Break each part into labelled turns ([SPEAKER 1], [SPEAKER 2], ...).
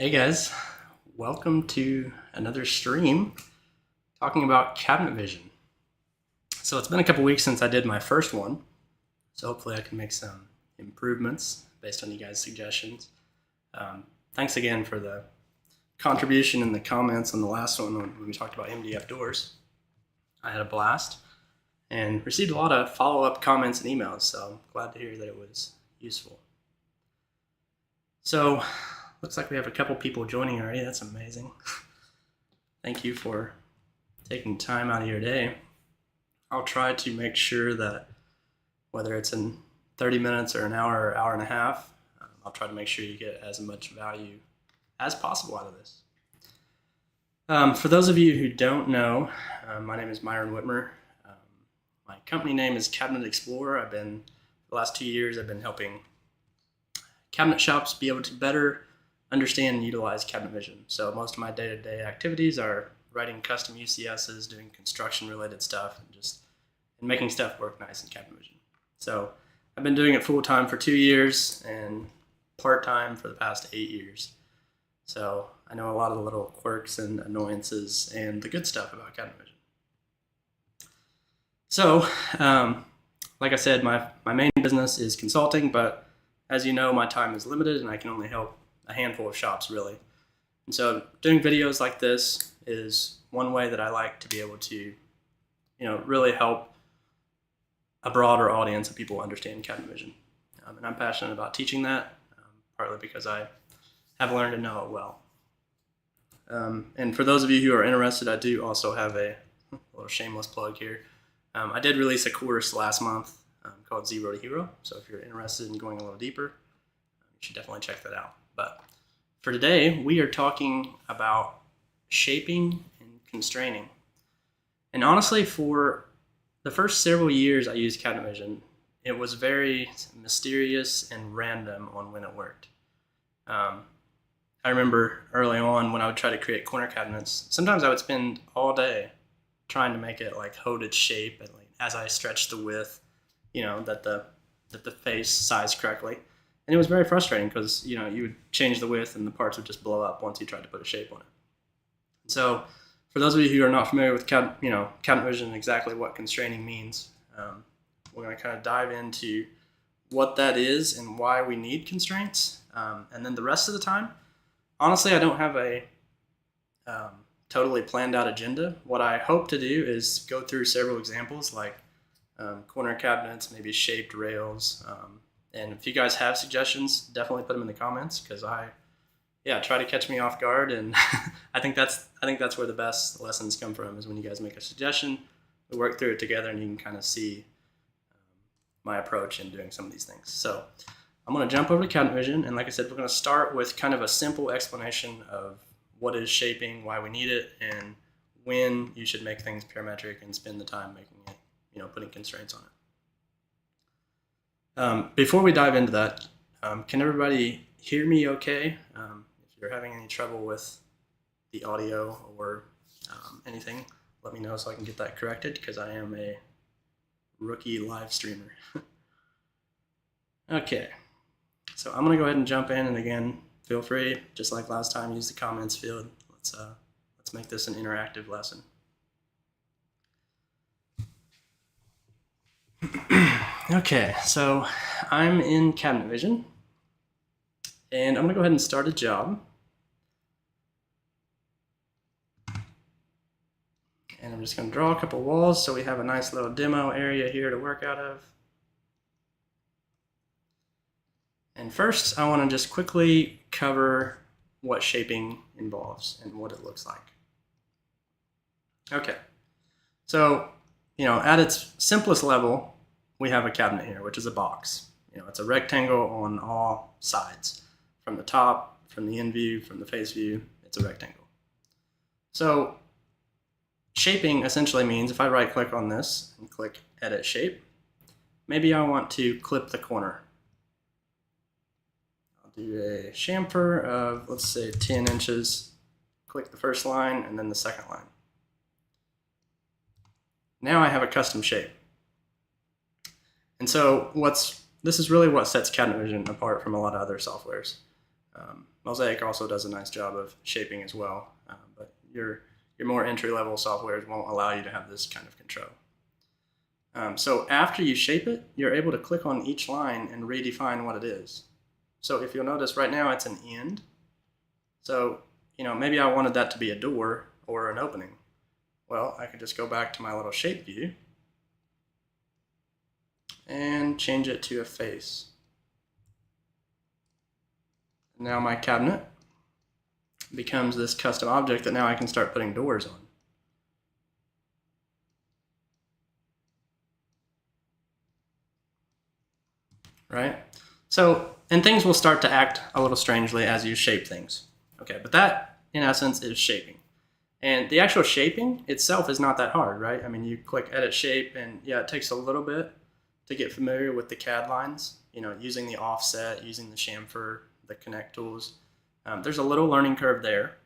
[SPEAKER 1] Hey guys, welcome to another stream talking about cabinet vision. So it's been a couple weeks since I did my first one, so hopefully I can make some improvements based on you guys' suggestions. Thanks again for the contribution in the comments on the last one when we talked about MDF doors. I had a blast and received a lot of follow-up comments and emails, so I'm glad to hear that it was useful. So looks like we have a couple people joining already. That's amazing. Thank you for taking time out of your day. I'll try to make sure that whether it's in 30 minutes or an hour or hour and a half, I'll try to make sure you get as much value as possible out of this. For those of you who don't know, my name is Myron Whitmer. My company name is Cabinet Explorer. For the last 2 years, I've been helping cabinet shops be able to better understand and utilize cabinet vision. So most of my day-to-day activities are writing custom UCSs, doing construction-related stuff, and making stuff work nice in cabinet vision. So I've been doing it full-time for 2 years and part-time for the past 8 years. So I know a lot of the little quirks and annoyances and the good stuff about cabinet vision. So, like I said, my main business is consulting, but as you know, my time is limited and I can only help a handful of shops really. And so doing videos like this is one way that I like to be able to, really help a broader audience of people understand cabinet vision. And I'm passionate about teaching that, partly because I have learned to know it well. And for those of you who are interested, I do also have a little shameless plug here. I did release a course last month called Zero to Hero. So if you're interested in going a little deeper, you should definitely check that out. But for today, we are talking about shaping and constraining. And honestly, for the first several years I used cabinet vision, it was very mysterious and random on when it worked. I remember early on when I would try to create corner cabinets, sometimes I would spend all day trying to make it like hold its shape and like as I stretched the width, that the face sized correctly. And it was very frustrating because, you would change the width and the parts would just blow up once you tried to put a shape on it. So for those of you who are not familiar with cabinet vision and exactly what constraining means, we're going to kind of dive into what that is and why we need constraints. And then the rest of the time, honestly, I don't have a totally planned out agenda. What I hope to do is go through several examples like corner cabinets, maybe shaped rails. And if you guys have suggestions, definitely put them in the comments because try to catch me off guard. And I think that's where the best lessons come from is when you guys make a suggestion, we work through it together, and you can kind of see my approach in doing some of these things. So I'm going to jump over to cabinet vision, and like I said, we're going to start with kind of a simple explanation of what is shaping, why we need it, and when you should make things parametric and spend the time making it, putting constraints on it. Before we dive into that, can everybody hear me okay? If you're having any trouble with the audio or anything, let me know so I can get that corrected because I am a rookie live streamer. Okay, so I'm going to go ahead and jump in, and again, feel free, just like last time, use the comments field. Let's make this an interactive lesson. Okay, so I'm in cabinet vision, and I'm going to go ahead and start a job. And I'm just going to draw a couple walls so we have a nice little demo area here to work out of. And first, I want to just quickly cover what shaping involves and what it looks like. Okay, so, at its simplest level, we have a cabinet here, which is a box. It's a rectangle on all sides. From the top, from the in view, from the face view, it's a rectangle. So shaping essentially means if I right click on this and click edit shape, maybe I want to clip the corner. I'll do a chamfer of, let's say, 10 inches, click the first line and then the second line. Now I have a custom shape. And so this is really what sets cabinet vision apart from a lot of other softwares. Mosaic also does a nice job of shaping as well, but your more entry-level softwares won't allow you to have this kind of control. So after you shape it, you're able to click on each line and redefine what it is. So if you'll notice right now it's an end. So, maybe I wanted that to be a door or an opening. Well, I could just go back to my little shape view and change it to a face. Now my cabinet becomes this custom object that now I can start putting doors on. Right? So, and things will start to act a little strangely as you shape things. Okay, but that, in essence, is shaping. And the actual shaping itself is not that hard, right? I mean, you click Edit Shape, and yeah, it takes a little bit to get familiar with the CAD lines, using the offset, using the chamfer, the connect tools. There's a little learning curve there.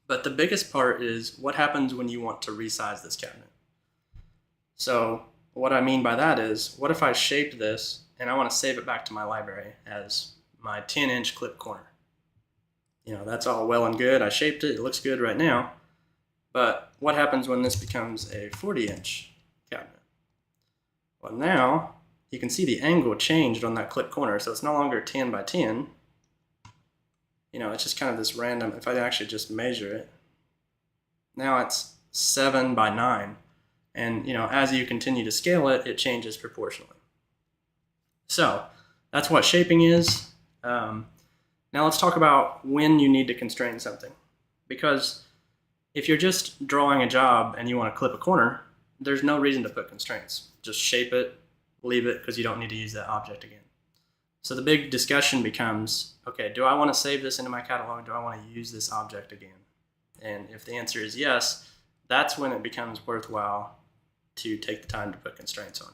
[SPEAKER 1] But the biggest part is what happens when you want to resize this cabinet. So what I mean by that is, what if I shaped this and I want to save it back to my library as my 10-inch clip corner? That's all well and good. I shaped it. It looks good right now. But what happens when this becomes a 40-inch cabinet? Well, now you can see the angle changed on that clip corner. So it's no longer 10 by 10. It's just kind of this random, if I actually just measure it, now it's 7 by 9. And, as you continue to scale it, it changes proportionally. So that's what shaping is. Now let's talk about when you need to constrain something. Because if you're just drawing a job and you want to clip a corner, there's no reason to put constraints. Just shape it, leave it, because you don't need to use that object again. So the big discussion becomes, okay, do I want to save this into my catalog? Do I want to use this object again? And if the answer is yes, that's when it becomes worthwhile to take the time to put constraints on.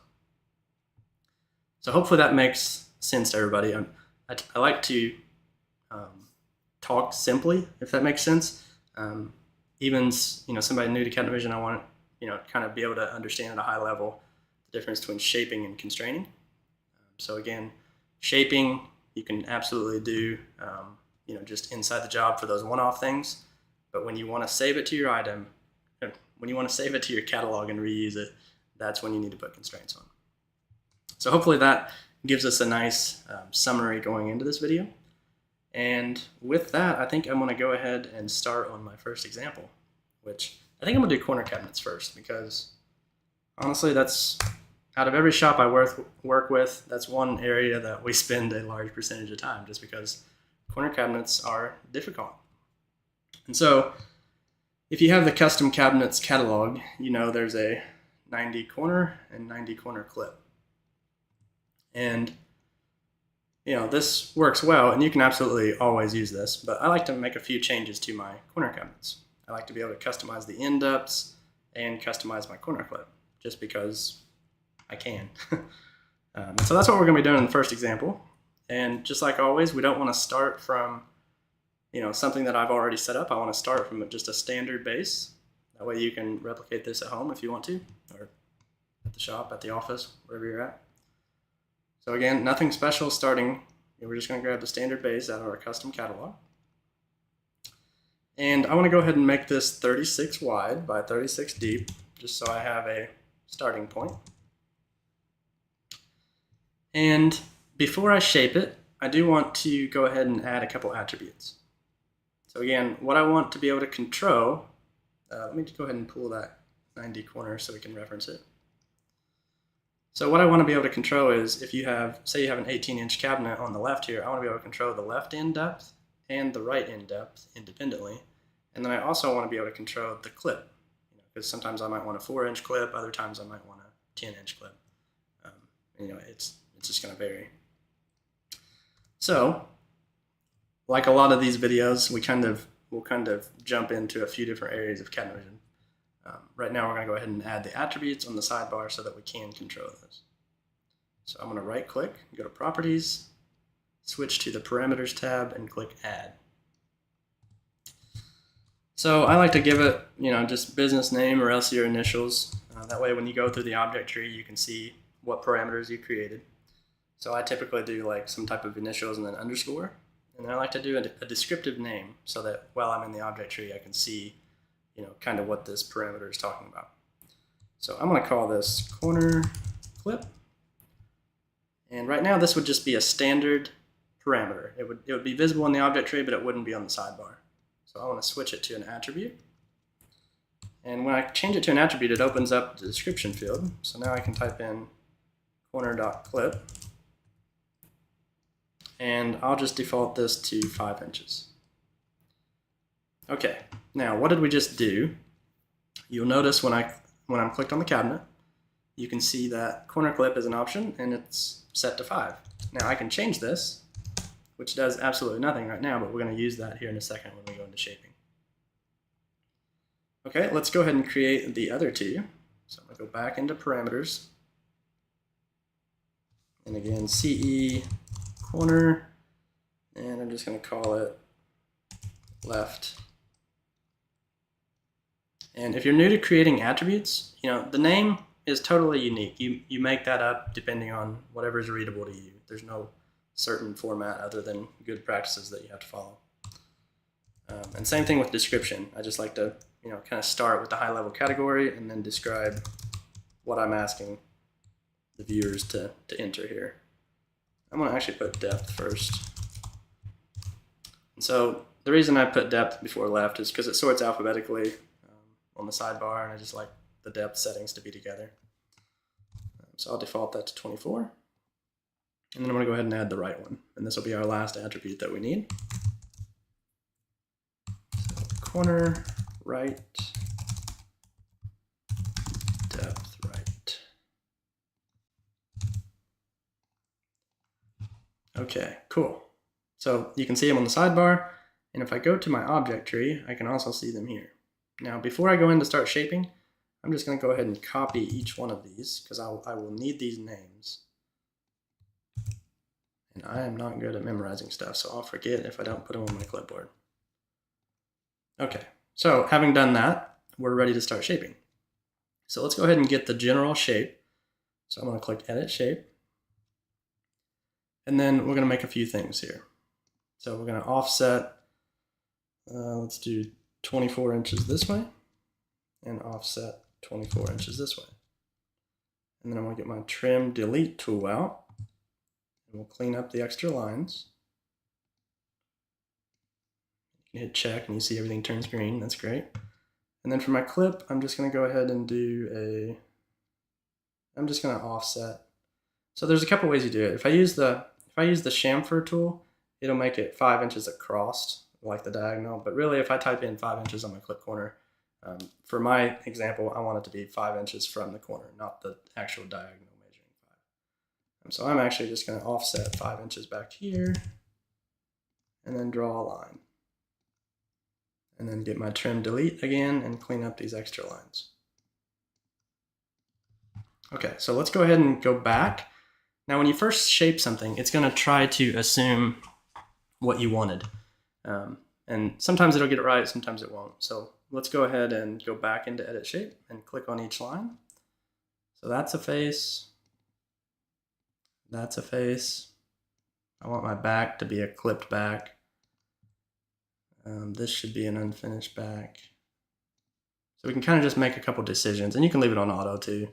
[SPEAKER 1] So hopefully that makes sense to everybody. I like to talk simply, if that makes sense. Even somebody new to CAD Vision, I want to kind of be able to understand at a high level the difference between shaping and constraining. So again, shaping you can absolutely do just inside the job for those one-off things. But when you want to save it to your item, when you want to save it to your catalog and reuse it, that's when you need to put constraints on. So hopefully that gives us a nice summary going into this video. And with that, I think I'm going to go ahead and start on my first example, which I think I'm going to do corner cabinets first, because honestly, that's, out of every shop I work with, that's one area that we spend a large percentage of time, just because corner cabinets are difficult. And so if you have the custom cabinets catalog, there's a 90 corner and 90 corner clip. And this works well, and you can absolutely always use this, but I like to make a few changes to my corner cabinets. I like to be able to customize the end depths and customize my corner clip, just because I can. So that's what we're going to be doing in the first example. And just like always, we don't want to start from something that I've already set up. I want to start from just a standard base. That way you can replicate this at home if you want to, or at the shop, at the office, wherever you're at. So again, nothing special starting. We're just going to grab the standard base out of our custom catalog. And I want to go ahead and make this 36 wide by 36 deep, just so I have a starting point. And before I shape it, I do want to go ahead and add a couple attributes. So again, what I want to be able to control, let me just go ahead and pull that 90 corner so we can reference it. So what I want to be able to control is, if you have, say you have an 18-inch cabinet on the left here, I want to be able to control the left end depth and the right end depth independently. And then I also want to be able to control the clip, because sometimes I might want a 4-inch clip, other times I might want a 10-inch clip. It's just going to vary. So, like a lot of these videos, we'll kind of jump into a few different areas of CAD Vision. Right now we're going to go ahead and add the attributes on the sidebar so that we can control those. So I'm going to right click, go to Properties, switch to the Parameters tab, and click Add. So I like to give it, just business name or else your initials. That way when you go through the object tree, you can see what parameters you created. So I typically do like some type of initials and then underscore. And then I like to do a descriptive name so that while I'm in the object tree, I can see, kind of what this parameter is talking about. So I'm going to call this corner clip. And right now this would just be a standard parameter. It would be visible in the object tree, but it wouldn't be on the sidebar. So I want to switch it to an attribute. And when I change it to an attribute, it opens up the description field. So now I can type in corner.clip. And I'll just default this to 5 inches. Okay, now what did we just do? You'll notice when I'm clicked on the cabinet, you can see that corner clip is an option and it's set to 5. Now I can change this, which does absolutely nothing right now, but we're going to use that here in a second when we go into shaping. Okay, let's go ahead and create the other two. So I'm going to go back into parameters. And again, CE corner, and I'm just going to call it left. And if you're new to creating attributes, the name is totally unique. You make that up depending on whatever is readable to you. There's no certain format other than good practices that you have to follow. And same thing with description. I just like to kind of start with the high level category and then describe what I'm asking the viewers to enter here. I'm going to actually put depth first. And so the reason I put depth before left is because it sorts alphabetically on the sidebar, and I just like the depth settings to be together. So I'll default that to 24. And then I'm going to go ahead and add the right one. And this will be our last attribute that we need. So corner right, depth right. Okay, cool. So you can see them on the sidebar, and if I go to my object tree, I can also see them here. Now, before I go in to start shaping, I'm just going to go ahead and copy each one of these because I will need these names. And I am not good at memorizing stuff, so I'll forget if I don't put them on my clipboard. Okay, so having done that, we're ready to start shaping. So let's go ahead and get the general shape. So I'm going to click Edit Shape. And then we're going to make a few things here. So we're going to offset, let's do 24 inches this way, and offset 24 inches this way. And then I'm going to get my Trim Delete tool out, and we'll clean up the extra lines. You can hit check and you see everything turns green. That's great. And then for my clip, I'm just going to go ahead and do I'm just going to offset. So there's a couple ways you do it. If I use the chamfer tool, it'll make it 5 inches across, like the diagonal. But really, if I type in 5 inches on my clip corner, for my example, I want it to be 5 inches from the corner, not the actual diagonal measuring 5. So I'm actually just going to offset 5 inches back here, and then draw a line. And then get my Trim Delete again and clean up these extra lines. Okay, so let's go ahead and go back. Now when you first shape something, it's going to try to assume what you wanted. And sometimes it'll get it right, sometimes it won't. So let's go ahead and go back into Edit Shape and click on each line. So that's a face. That's a face. I want my back to be a clipped back. This should be an unfinished back. So we can kind of just make a couple decisions, and you can leave it on auto too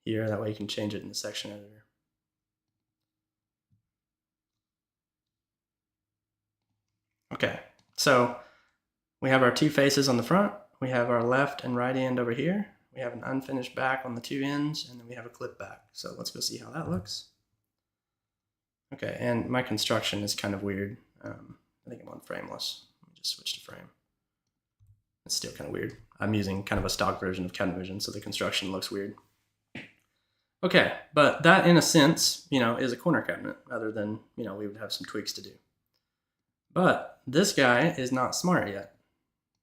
[SPEAKER 1] here. That way you can change it in the section editor. Okay, so we have our two faces on the front. We have our left and right end over here. We have an unfinished back on the two ends, and then we have a clip back. So let's go see how that looks. Okay, and my construction is kind of weird. I think I'm on frameless. Let me just switch to frame. It's still kind of weird. I'm using kind of a stock version of Cabinet Vision, so the construction looks weird. Okay, but that in a sense, is a corner cabinet, other than, we would have some tweaks to do. But this guy is not smart yet.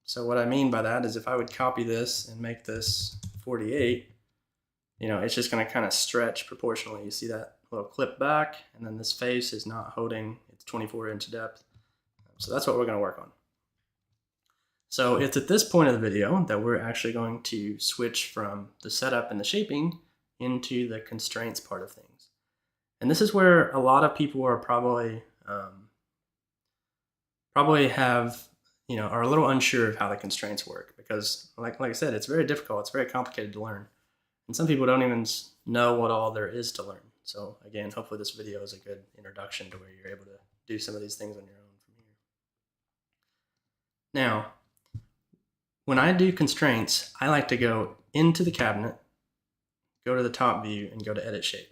[SPEAKER 1] So what I mean by that is if I would copy this and make this 48, it's just going to kind of stretch proportionally. You see that little clip back, and then this face is not holding its 24-inch depth. So that's what we're going to work on. So it's at this point of the video that we're actually going to switch from the setup and the shaping into the constraints part of things. And this is where a lot of people are probably probably have, are a little unsure of how the constraints work because, like I said, it's very difficult. It's very complicated to learn. And some people don't even know what all there is to learn. So again, hopefully this video is a good introduction to where you're able to do some of these things on your own from here. Now, when I do constraints, I like to go into the cabinet, go to the top view, and go to edit shape.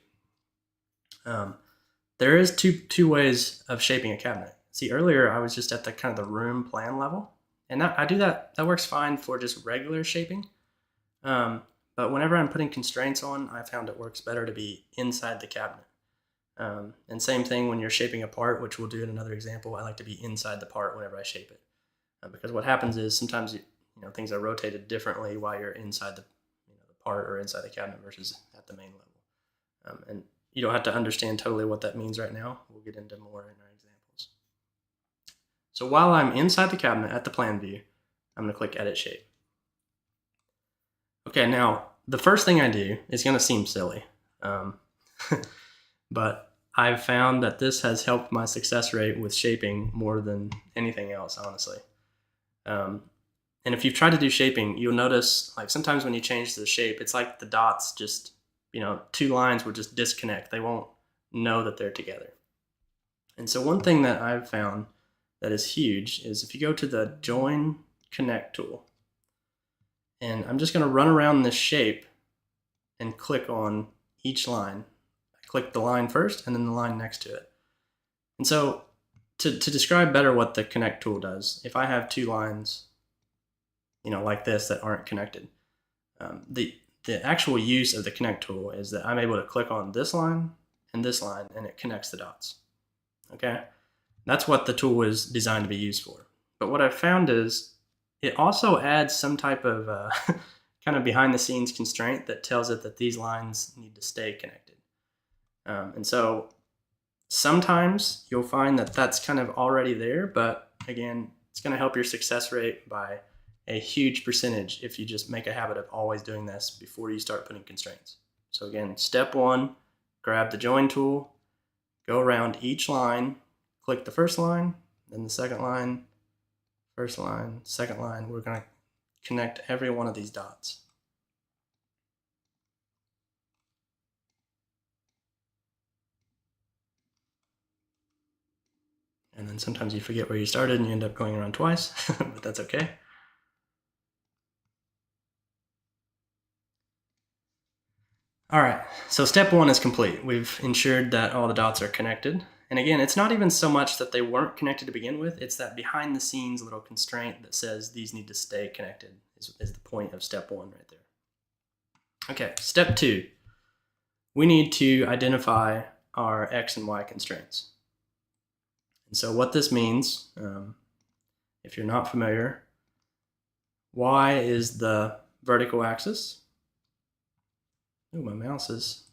[SPEAKER 1] There is two ways of shaping a cabinet. See, earlier I was just at the kind of the room plan level, and I do that. That works fine for just regular shaping. But whenever I'm putting constraints on, I found it works better to be inside the cabinet. And same thing when you're shaping a part, which we'll do in another example. I like to be inside the part whenever I shape it, because what happens is sometimes things are rotated differently while you're inside the part or inside the cabinet versus at the main level. And you don't have to understand totally what that means right now. We'll get into more in our examples. So while I'm inside the cabinet at the plan view, I'm going to click Edit Shape. Okay, now the first thing I do is going to seem silly, but I've found that this has helped my success rate with shaping more than anything else, honestly. And if you've tried to do shaping, you'll notice like sometimes when you change the shape, it's like the dots just, two lines will just disconnect. They won't know that they're together. And so one thing that I've found that is huge is if you go to the Join Connect tool, and I'm just going to run around this shape and click on each line. I click the line first and then the line next to it. And so to describe better what the Connect tool does, if I have two lines, like this that aren't connected, the actual use of the Connect tool is that I'm able to click on this line and it connects the dots. Okay? That's what the tool was designed to be used for. But what I've found is it also adds some type of kind of behind the scenes constraint that tells it that these lines need to stay connected. And so sometimes you'll find that that's kind of already there, but again, it's going to help your success rate by a huge percentage if you just make a habit of always doing this before you start putting constraints. So again, step one, grab the join tool, go around each line, click the first line, then the second line, first line, second line. We're going to connect every one of these dots. And then sometimes you forget where you started and you end up going around twice, but that's okay. All right, so step one is complete. We've ensured that all the dots are connected. And again, it's not even so much that they weren't connected to begin with, it's that behind the scenes little constraint that says these need to stay connected is the point of step one right there. Okay, step two, we need to identify our X and Y constraints. And so what this means, if you're not familiar, Y is the vertical axis. Oh, my mouse is...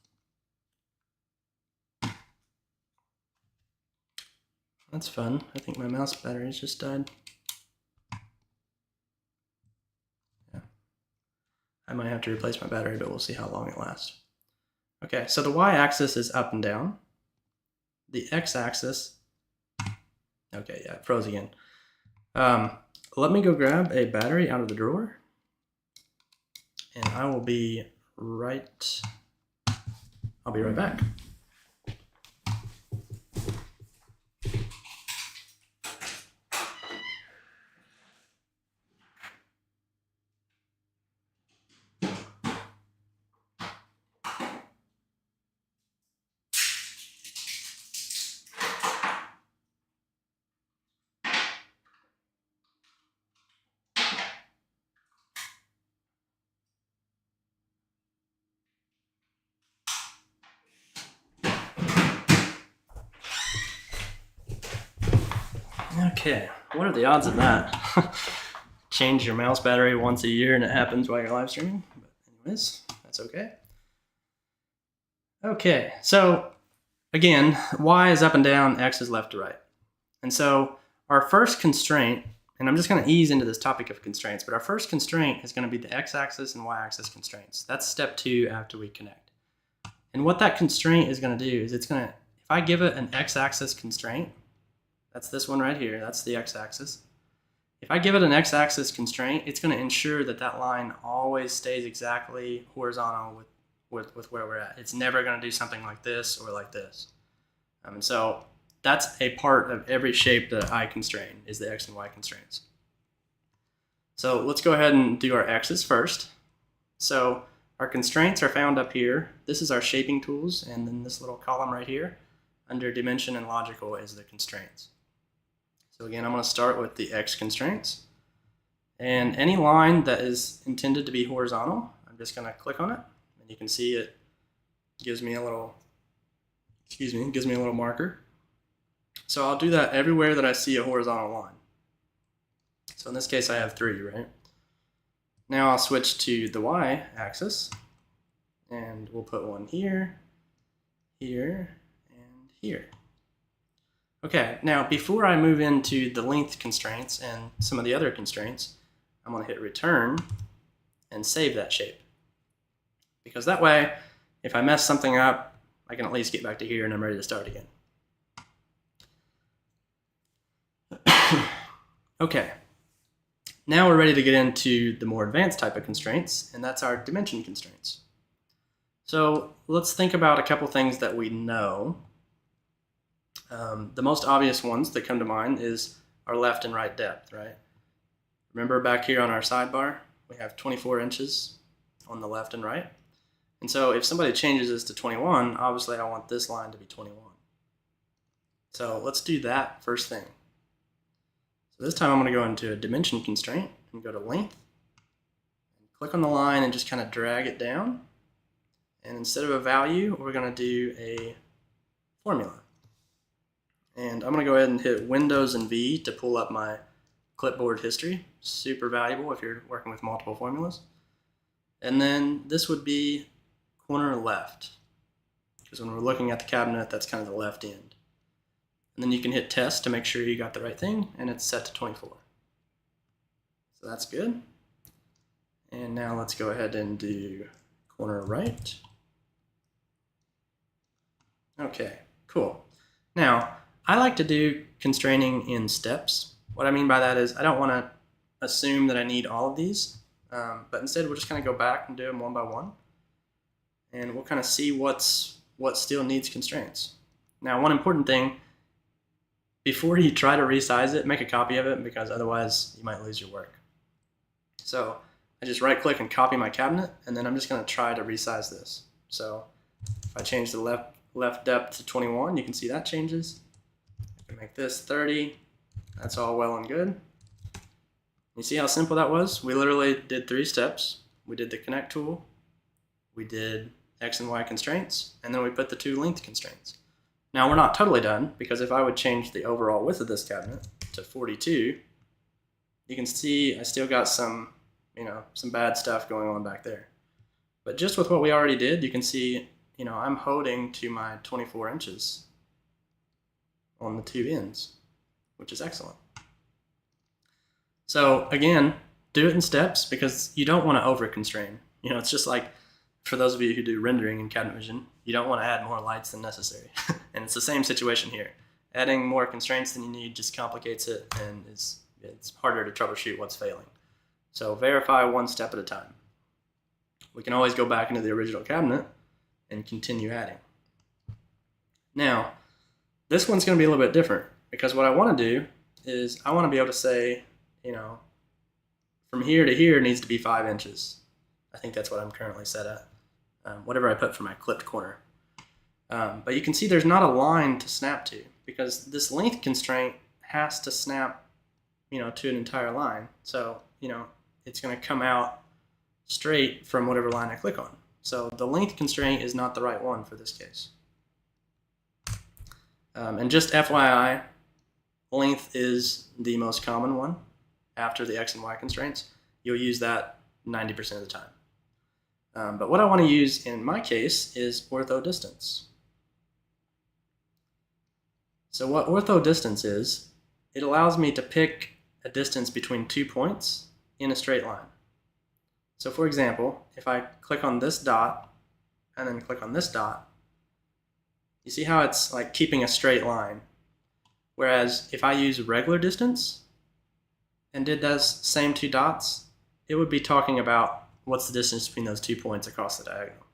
[SPEAKER 1] That's fun. I think my mouse batteries just died. Yeah. I might have to replace my battery, but we'll see how long it lasts. Okay, so the y-axis is up and down. The x-axis... Okay, yeah, it froze again. Let me go grab a battery out of the drawer, and I'll be right back. Okay, what are the odds of that? Change your mouse battery once a year and it happens while you're live streaming. But anyways, that's okay. Okay, so again, Y is up and down, X is left to right. And so our first constraint, and I'm just going to ease into this topic of constraints, but our first constraint is going to be the X-axis and Y-axis constraints. That's step two after we connect. And what that constraint is going to do is it's going to, if I give it an X-axis constraint, That's this one right here. That's the x-axis. If I give it an x-axis constraint, it's going to ensure that that line always stays exactly horizontal with where we're at. It's never going to do something like this or like this. And so that's a part of every shape that I constrain, is the x and y constraints. So let's go ahead and do our x's first. So our constraints are found up here. This is our shaping tools, and then this little column right here under dimension and logical is the constraints. So again, I'm going to start with the x constraints. And any line that is intended to be horizontal, I'm just going to click on it, and you can see it gives me a little, gives me a little marker. So I'll do that everywhere that I see a horizontal line. So in this case, I have 3, right? Now I'll switch to the y-axis, and we'll put one here, here, and here. Okay, now before I move into the length constraints and some of the other constraints, I'm going to hit return and save that shape. Because that way, if I mess something up, I can at least get back to here and I'm ready to start again. Okay, now we're ready to get into the more advanced type of constraints, and that's our dimension constraints. So let's think about a couple things that we know. The most obvious ones that come to mind is our left and right depth, right? Remember back here on our sidebar, we have 24 inches on the left and right. And so if somebody changes this to 21, obviously I want this line to be 21. So let's do that first thing. So this time I'm going to go into a dimension constraint and go to length, and click on the line and just kind of drag it down. And instead of a value, we're going to do a formula. And I'm going to go ahead and hit Windows and V to pull up my clipboard history. Super valuable if you're working with multiple formulas. And then this would be corner left, because when we're looking at the cabinet, that's kind of the left end. And then you can hit test to make sure you got the right thing, and it's set to 24. So that's good. And now let's go ahead and do corner right. Okay, cool. Now, I like to do constraining in steps. What I mean by that is I don't want to assume that I need all of these, but instead we'll just kind of go back and do them one by one. And we'll kind of see what still needs constraints. Now, one important thing, before you try to resize it, make a copy of it, because otherwise you might lose your work. So I just right click and copy my cabinet, and then I'm just going to try to resize this. So if I change the left depth to 21, you can see that changes. I can make this 30. That's all well and good. You see how simple that was? We literally did 3 steps. We did the connect tool, we did x and y constraints, and then we put the 2 length constraints. Now we're not totally done, because if I would change the overall width of this cabinet to 42, you can see I still got some bad stuff going on back there. But just with what we already did, you can see, I'm holding to my 24 inches on the 2 ends, which is excellent. So again, do it in steps, because you don't want to over constrain. It's just like, for those of you who do rendering in cabinet vision, you don't want to add more lights than necessary. And it's the same situation here. Adding more constraints than you need just complicates it, and it's harder to troubleshoot what's failing. So verify one step at a time. We can always go back into the original cabinet and continue adding. Now, this one's going to be a little bit different, because what I want to do is I want to be able to say, from here to here needs to be 5 inches. I think that's what I'm currently set at. Whatever I put for my clipped corner. But you can see there's not a line to snap to, because this length constraint has to snap, to an entire line. So, it's going to come out straight from whatever line I click on. So the length constraint is not the right one for this case. And just FYI, length is the most common one after the x and y constraints. You'll use that 90% of the time. But what I want to use in my case is ortho distance. So what ortho distance is, it allows me to pick a distance between 2 points in a straight line. So for example, if I click on this dot and then click on this dot, you see how it's like keeping a straight line. Whereas if I use regular distance and did those same 2 dots, it would be talking about what's the distance between those 2 points across the diagonal,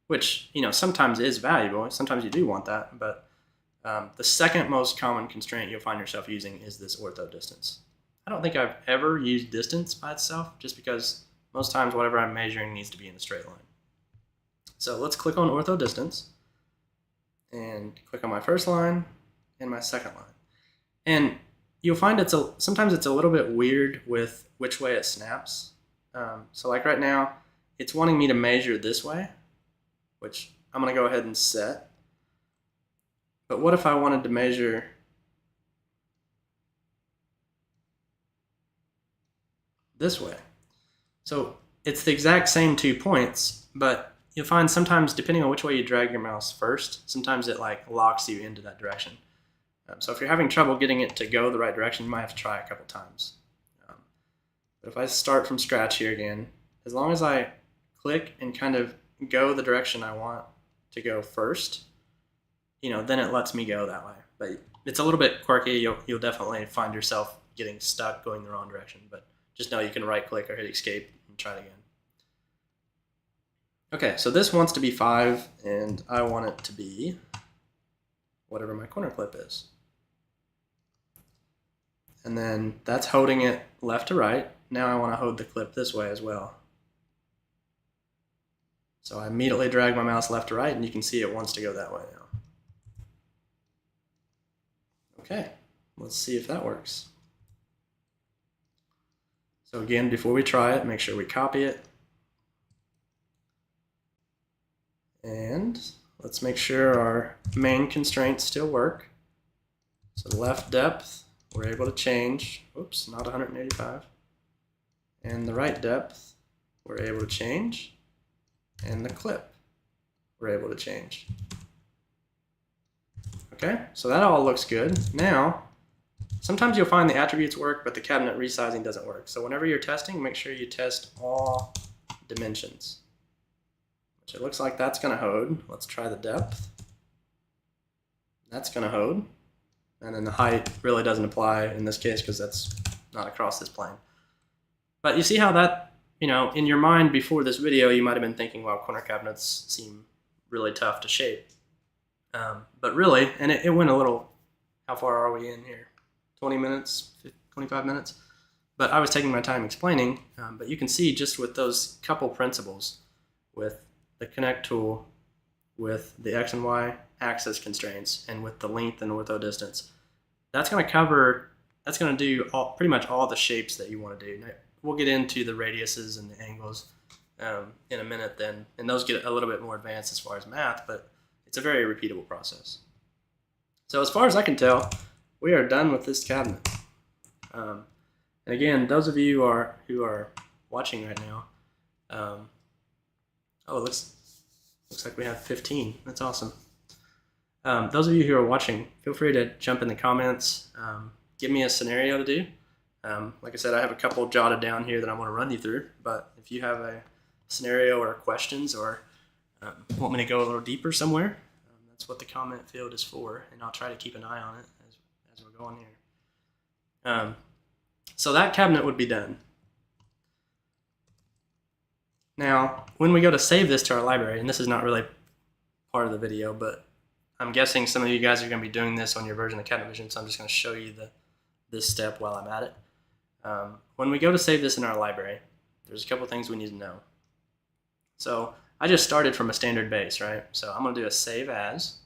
[SPEAKER 1] which, sometimes is valuable. Sometimes you do want that, but the second most common constraint you'll find yourself using is this ortho distance. I don't think I've ever used distance by itself, just because most times whatever I'm measuring needs to be in a straight line. So let's click on ortho distance and click on my first line and my second line. And you'll find sometimes it's a little bit weird with which way it snaps. So like right now, it's wanting me to measure this way, which I'm going to go ahead and set. But what if I wanted to measure this way? So it's the exact same 2 points, but you'll find sometimes, depending on which way you drag your mouse first, sometimes it locks you into that direction. So if you're having trouble getting it to go the right direction, you might have to try a couple times. But if I start from scratch here again, as long as I click and kind of go the direction I want to go first, then it lets me go that way. But it's a little bit quirky. You'll definitely find yourself getting stuck going the wrong direction. But just know you can right click or hit escape and try it again. Okay, so this wants to be 5, and I want it to be whatever my corner clip is. And then that's holding it left to right. Now I want to hold the clip this way as well. So I immediately drag my mouse left to right, and you can see it wants to go that way now. Okay, let's see if that works. So again, before we try it, make sure we copy it. And let's make sure our main constraints still work. So the left depth, we're able to change. Oops, not 185. And the right depth, we're able to change. And the clip, we're able to change. Okay, so that all looks good. Now, sometimes you'll find the attributes work, but the cabinet resizing doesn't work. So whenever you're testing, make sure you test all dimensions. Which it looks like that's going to hold. Let's try the depth. That's going to hold. And then the height really doesn't apply in this case because that's not across this plane. But you see how that, in your mind before this video, you might have been thinking, well, corner cabinets seem really tough to shape. But really, and it went a little, how far are we in here? 20 minutes, 25 minutes? But I was taking my time explaining, but you can see just with those couple principles, with the connect tool, with the X and Y axis constraints, and with the length and ortho distance, that's going to do pretty much all the shapes that you want to do. Now, we'll get into the radiuses and the angles in a minute then, and those get a little bit more advanced as far as math, but it's a very repeatable process. So as far as I can tell, we are done with this cabinet. And again, those of you who are watching right now, oh, it looks like we have 15. That's awesome. Those of you who are watching, feel free to jump in the comments. Give me a scenario to do. Like I said, I have a couple jotted down here that I want to run you through, but if you have a scenario or questions or want me to go a little deeper somewhere, that's what the comment field is for, and I'll try to keep an eye on it as we're going here. So that cabinet would be done. Now, when we go to save this to our library, and this is not really part of the video, but I'm guessing some of you guys are going to be doing this on your version of Cabinet Vision, so I'm just going to show you this step while I'm at it. When we go to save this in our library, there's a couple things we need to know. So I just started from a standard base, right? So I'm going to do a save as.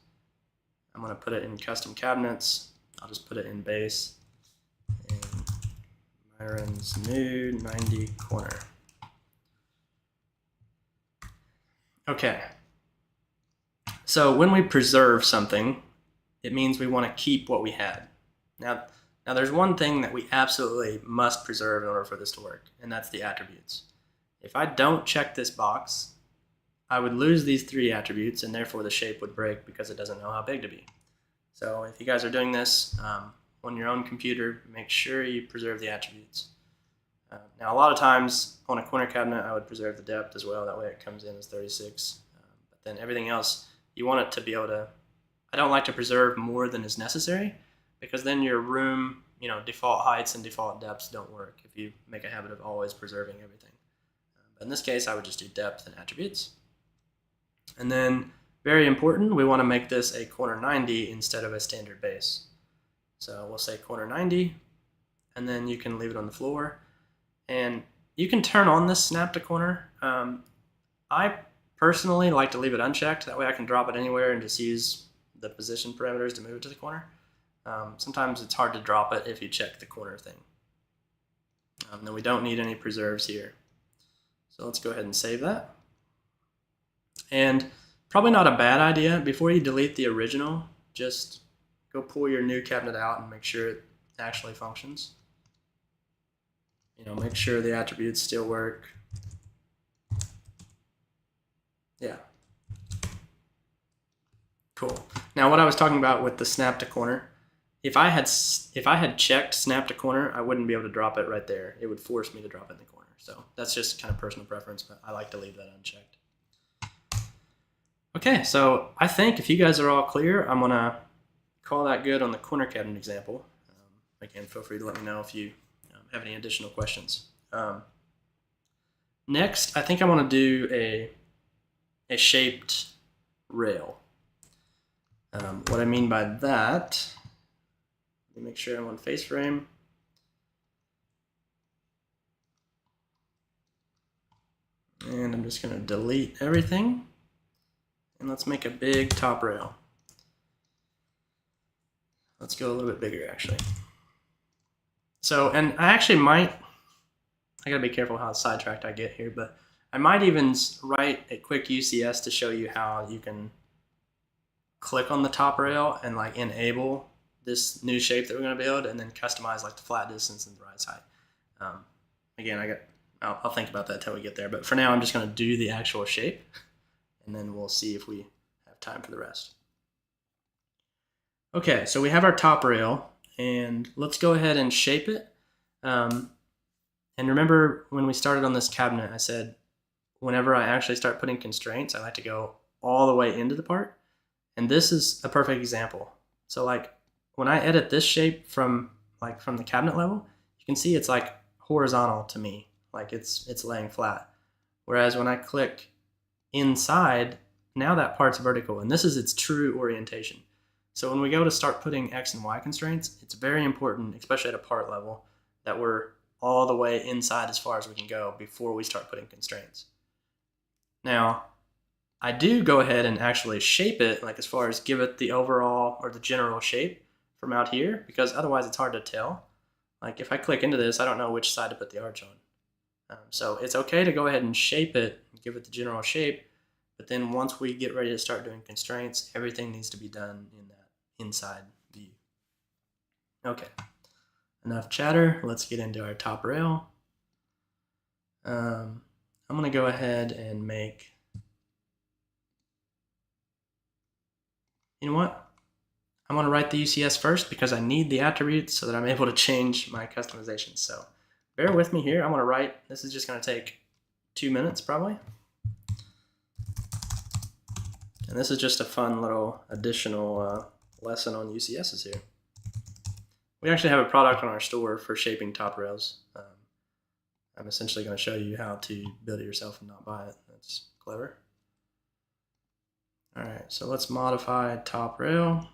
[SPEAKER 1] I'm going to put it in custom cabinets. I'll just put it in base. And Myron's new 90 corner. Okay. So when we preserve something, it means we want to keep what we had. Now there's one thing that we absolutely must preserve in order for this to work, and that's the attributes. If I don't check this box, I would lose these 3 attributes, and therefore the shape would break because it doesn't know how big to be. So if you guys are doing this on your own computer, make sure you preserve the attributes. Now a lot of times on a corner cabinet, I would preserve the depth as well. That way it comes in as 36. But then everything else, you want it to be able to, I don't like to preserve more than is necessary, because then your room, default heights and default depths don't work if you make a habit of always preserving everything. But in this case, I would just do depth and attributes. And then, very important, we want to make this a corner 90 instead of a standard base. So we'll say corner 90, and then you can leave it on the floor. And you can turn on this snap to corner. I personally like to leave it unchecked. That way I can drop it anywhere and just use the position parameters to move it to the corner. Sometimes it's hard to drop it if you check the corner thing. Then we don't need any preserves here. So let's go ahead and save that. And probably not a bad idea, before you delete the original, just go pull your new cabinet out and make sure it actually functions. Make sure the attributes still work. Yeah. Cool. Now what I was talking about with the snap to corner, if I had checked snap to corner, I wouldn't be able to drop it right there. It would force me to drop it in the corner. So that's just kind of personal preference, but I like to leave that unchecked. Okay, so I think if you guys are all clear, I'm gonna call that good on the corner cabinet example. Again, feel free to let me know if you have any additional questions. Next, I think I want to do a shaped rail. What I mean by that, let me make sure I'm on face frame. And I'm just going to delete everything. And let's make a big top rail. Let's go a little bit bigger, actually. So, and I actually I gotta be careful how sidetracked I get here, but I might even write a quick UCS to show you how you can click on the top rail and like enable this new shape that we're gonna build, and then customize like the flat distance and the rise height. Again, I'll think about that till we get there, but for now I'm just gonna do the actual shape, and then we'll see if we have time for the rest. Okay, so we have our top rail, and let's go ahead and shape it. And remember when we started on this cabinet, I said whenever I actually start putting constraints, I like to go all the way into the part. And this is a perfect example. So like when I edit this shape from the cabinet level, you can see it's like horizontal to me, like it's laying flat. Whereas when I click inside, now that part's vertical, and this is its true orientation. So when we go to start putting X and Y constraints, it's very important, especially at a part level, that we're all the way inside as far as we can go before we start putting constraints. Now, I do go ahead and actually shape it, like as far as give it the overall or the general shape from out here, because otherwise it's hard to tell. Like if I click into this, I don't know which side to put the arch on. So it's okay to go ahead and shape it, give it the general shape, but then once we get ready to start doing constraints, everything needs to be done in that inside view. Okay, enough chatter. Let's get into our top rail. I'm going to go ahead and make, you know what? I want to write the UCS first because I need the attributes so that I'm able to change my customizations. So bear with me here. I'm going to write, this is just going to take 2 minutes probably. And this is just a fun little additional lesson on UCSs here. We actually have a product on our store for shaping top rails. I'm essentially going to show you how to build it yourself and not buy it. That's clever. All right, so let's modify top rail.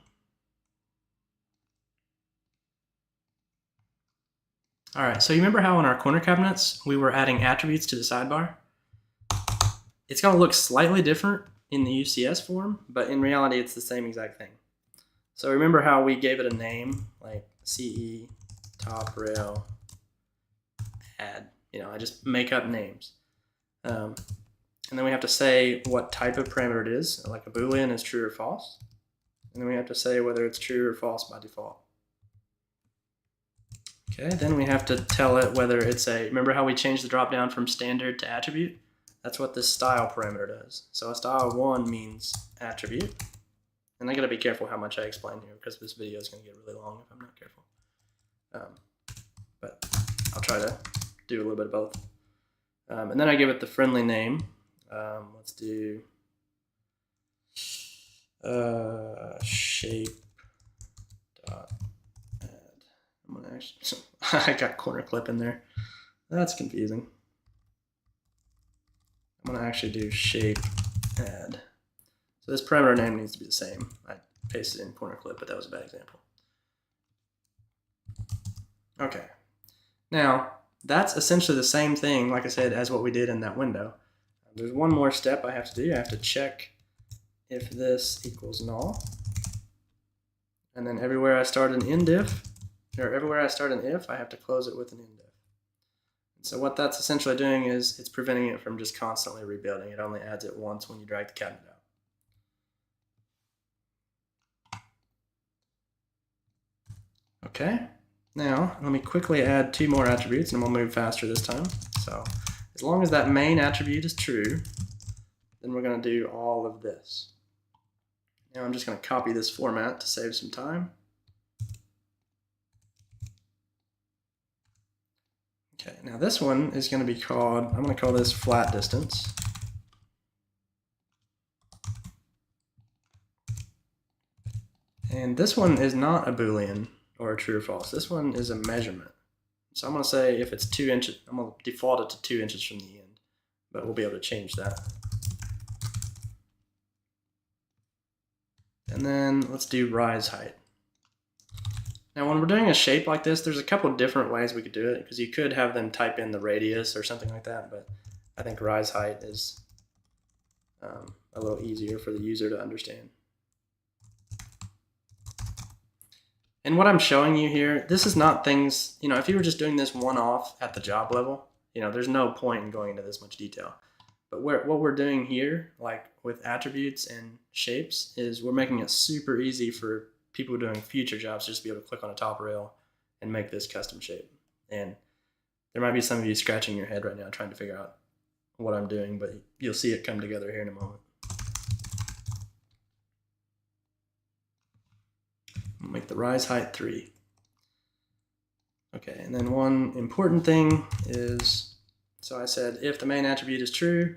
[SPEAKER 1] All right, so you remember how in our corner cabinets we were adding attributes to the sidebar? It's going to look slightly different in the UCS form, but in reality it's the same exact thing. So remember how we gave it a name, like CE top rail add. I just make up names. And then we have to say what type of parameter it is, like a Boolean is true or false. And then we have to say whether it's true or false by default. Okay, then we have to tell it whether it's remember how we changed the dropdown from standard to attribute? That's what this style parameter does. So a style 1 means attribute. And I gotta be careful how much I explain here because this video is gonna get really long if I'm not careful. But I'll try to do a little bit of both. And then I give it the friendly name. Let's do shape dot Actually, I got corner clip in there. That's confusing. I'm gonna actually do shape add. So this parameter name needs to be the same. I pasted in corner clip, but that was a bad example. Okay. Now, that's essentially the same thing, like I said, as what we did in that window. There's one more step I have to do. I have to check if this equals null. And then everywhere I start an end if, or everywhere I start an if, I have to close it with an end if. And so what that's essentially doing is it's preventing it from just constantly rebuilding. It only adds it once when you drag the cabinet out. Okay. Now, let me quickly add 2 more attributes, and I'm going to move faster this time. So, as long as that main attribute is true, then we're going to do all of this. Now I'm just going to copy this format to save some time. Okay, now this one is going to be called, I'm going to call this flat distance. And this one is not a Boolean or a true or false. This one is a measurement. So I'm going to say if it's 2 inches, I'm going to default it to 2 inches from the end, but we'll be able to change that. And then let's do rise height. Now when we're doing a shape like this, there's a couple of different ways we could do it, because you could have them type in the radius or something like that, but I think rise height is a little easier for the user to understand. And what I'm showing you here, this is not things, if you were just doing this one-off at the job level, there's no point in going into this much detail. But what we're doing here, like with attributes and shapes, is we're making it super easy for people doing future jobs just to be able to click on a top rail and make this custom shape. And there might be some of you scratching your head right now trying to figure out what I'm doing, but you'll see it come together here in a moment. I'll make the rise height 3. Okay, and then one important thing is, so I said if the main attribute is true,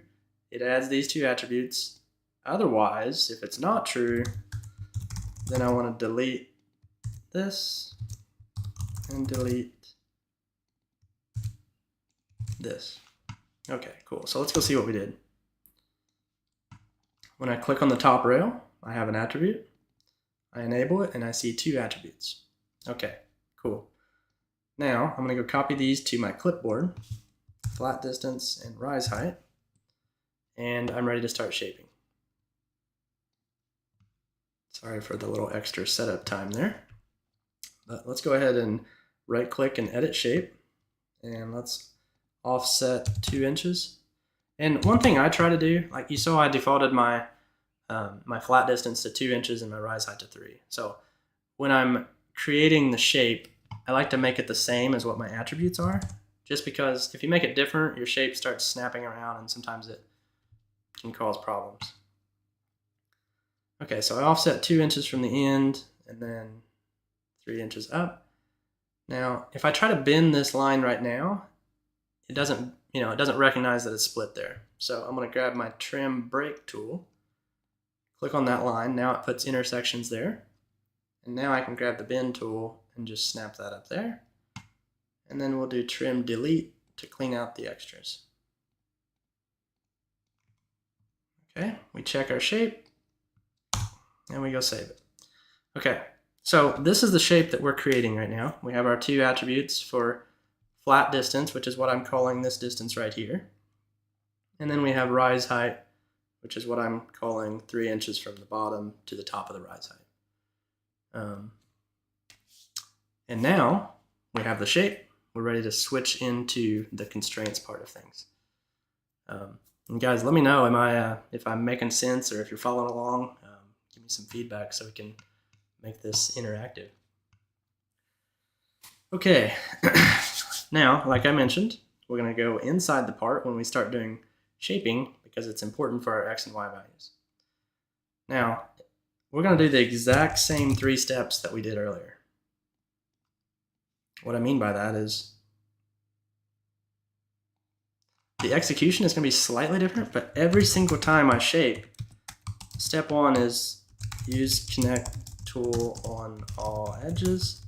[SPEAKER 1] it adds these 2 attributes. Otherwise, if it's not true, then I want to delete this and delete this. Okay, cool. So let's go see what we did. When I click on the top rail, I have an attribute. I enable it and I see 2 attributes. Okay, cool. Now I'm going to go copy these to my clipboard, flat distance and rise height, and I'm ready to start shaping. Sorry for the little extra setup time there. But let's go ahead and right click and edit shape, and let's offset 2 inches. And one thing I try to do, like you saw I defaulted my my flat distance to 2 inches and my rise height to 3. So when I'm creating the shape, I like to make it the same as what my attributes are, just because if you make it different, your shape starts snapping around and sometimes it can cause problems. Okay, so I offset 2 inches from the end and then 3 inches up. Now, if I try to bend this line right now, it doesn't recognize that it's split there. So I'm going to grab my trim break tool, click on that line. Now it puts intersections there. And now I can grab the bend tool and just snap that up there. And then we'll do trim delete to clean out the extras. Okay, we check our shape and we go save it. Okay, so this is the shape that we're creating right now. We have our 2 attributes for flat distance, which is what I'm calling this distance right here. And then we have rise height, which is what I'm calling 3 inches from the bottom to the top of the rise height. And now we have the shape. We're ready to switch into the constraints part of things. And guys, let me know if I'm making sense or if you're following along. Give me some feedback so we can make this interactive. Okay, now, like I mentioned, we're going to go inside the part when we start doing shaping because it's important for our X and Y values. Now, we're going to do the exact same 3 steps that we did earlier. What I mean by that is the execution is going to be slightly different, but every single time I shape, step 1 is use connect tool on all edges.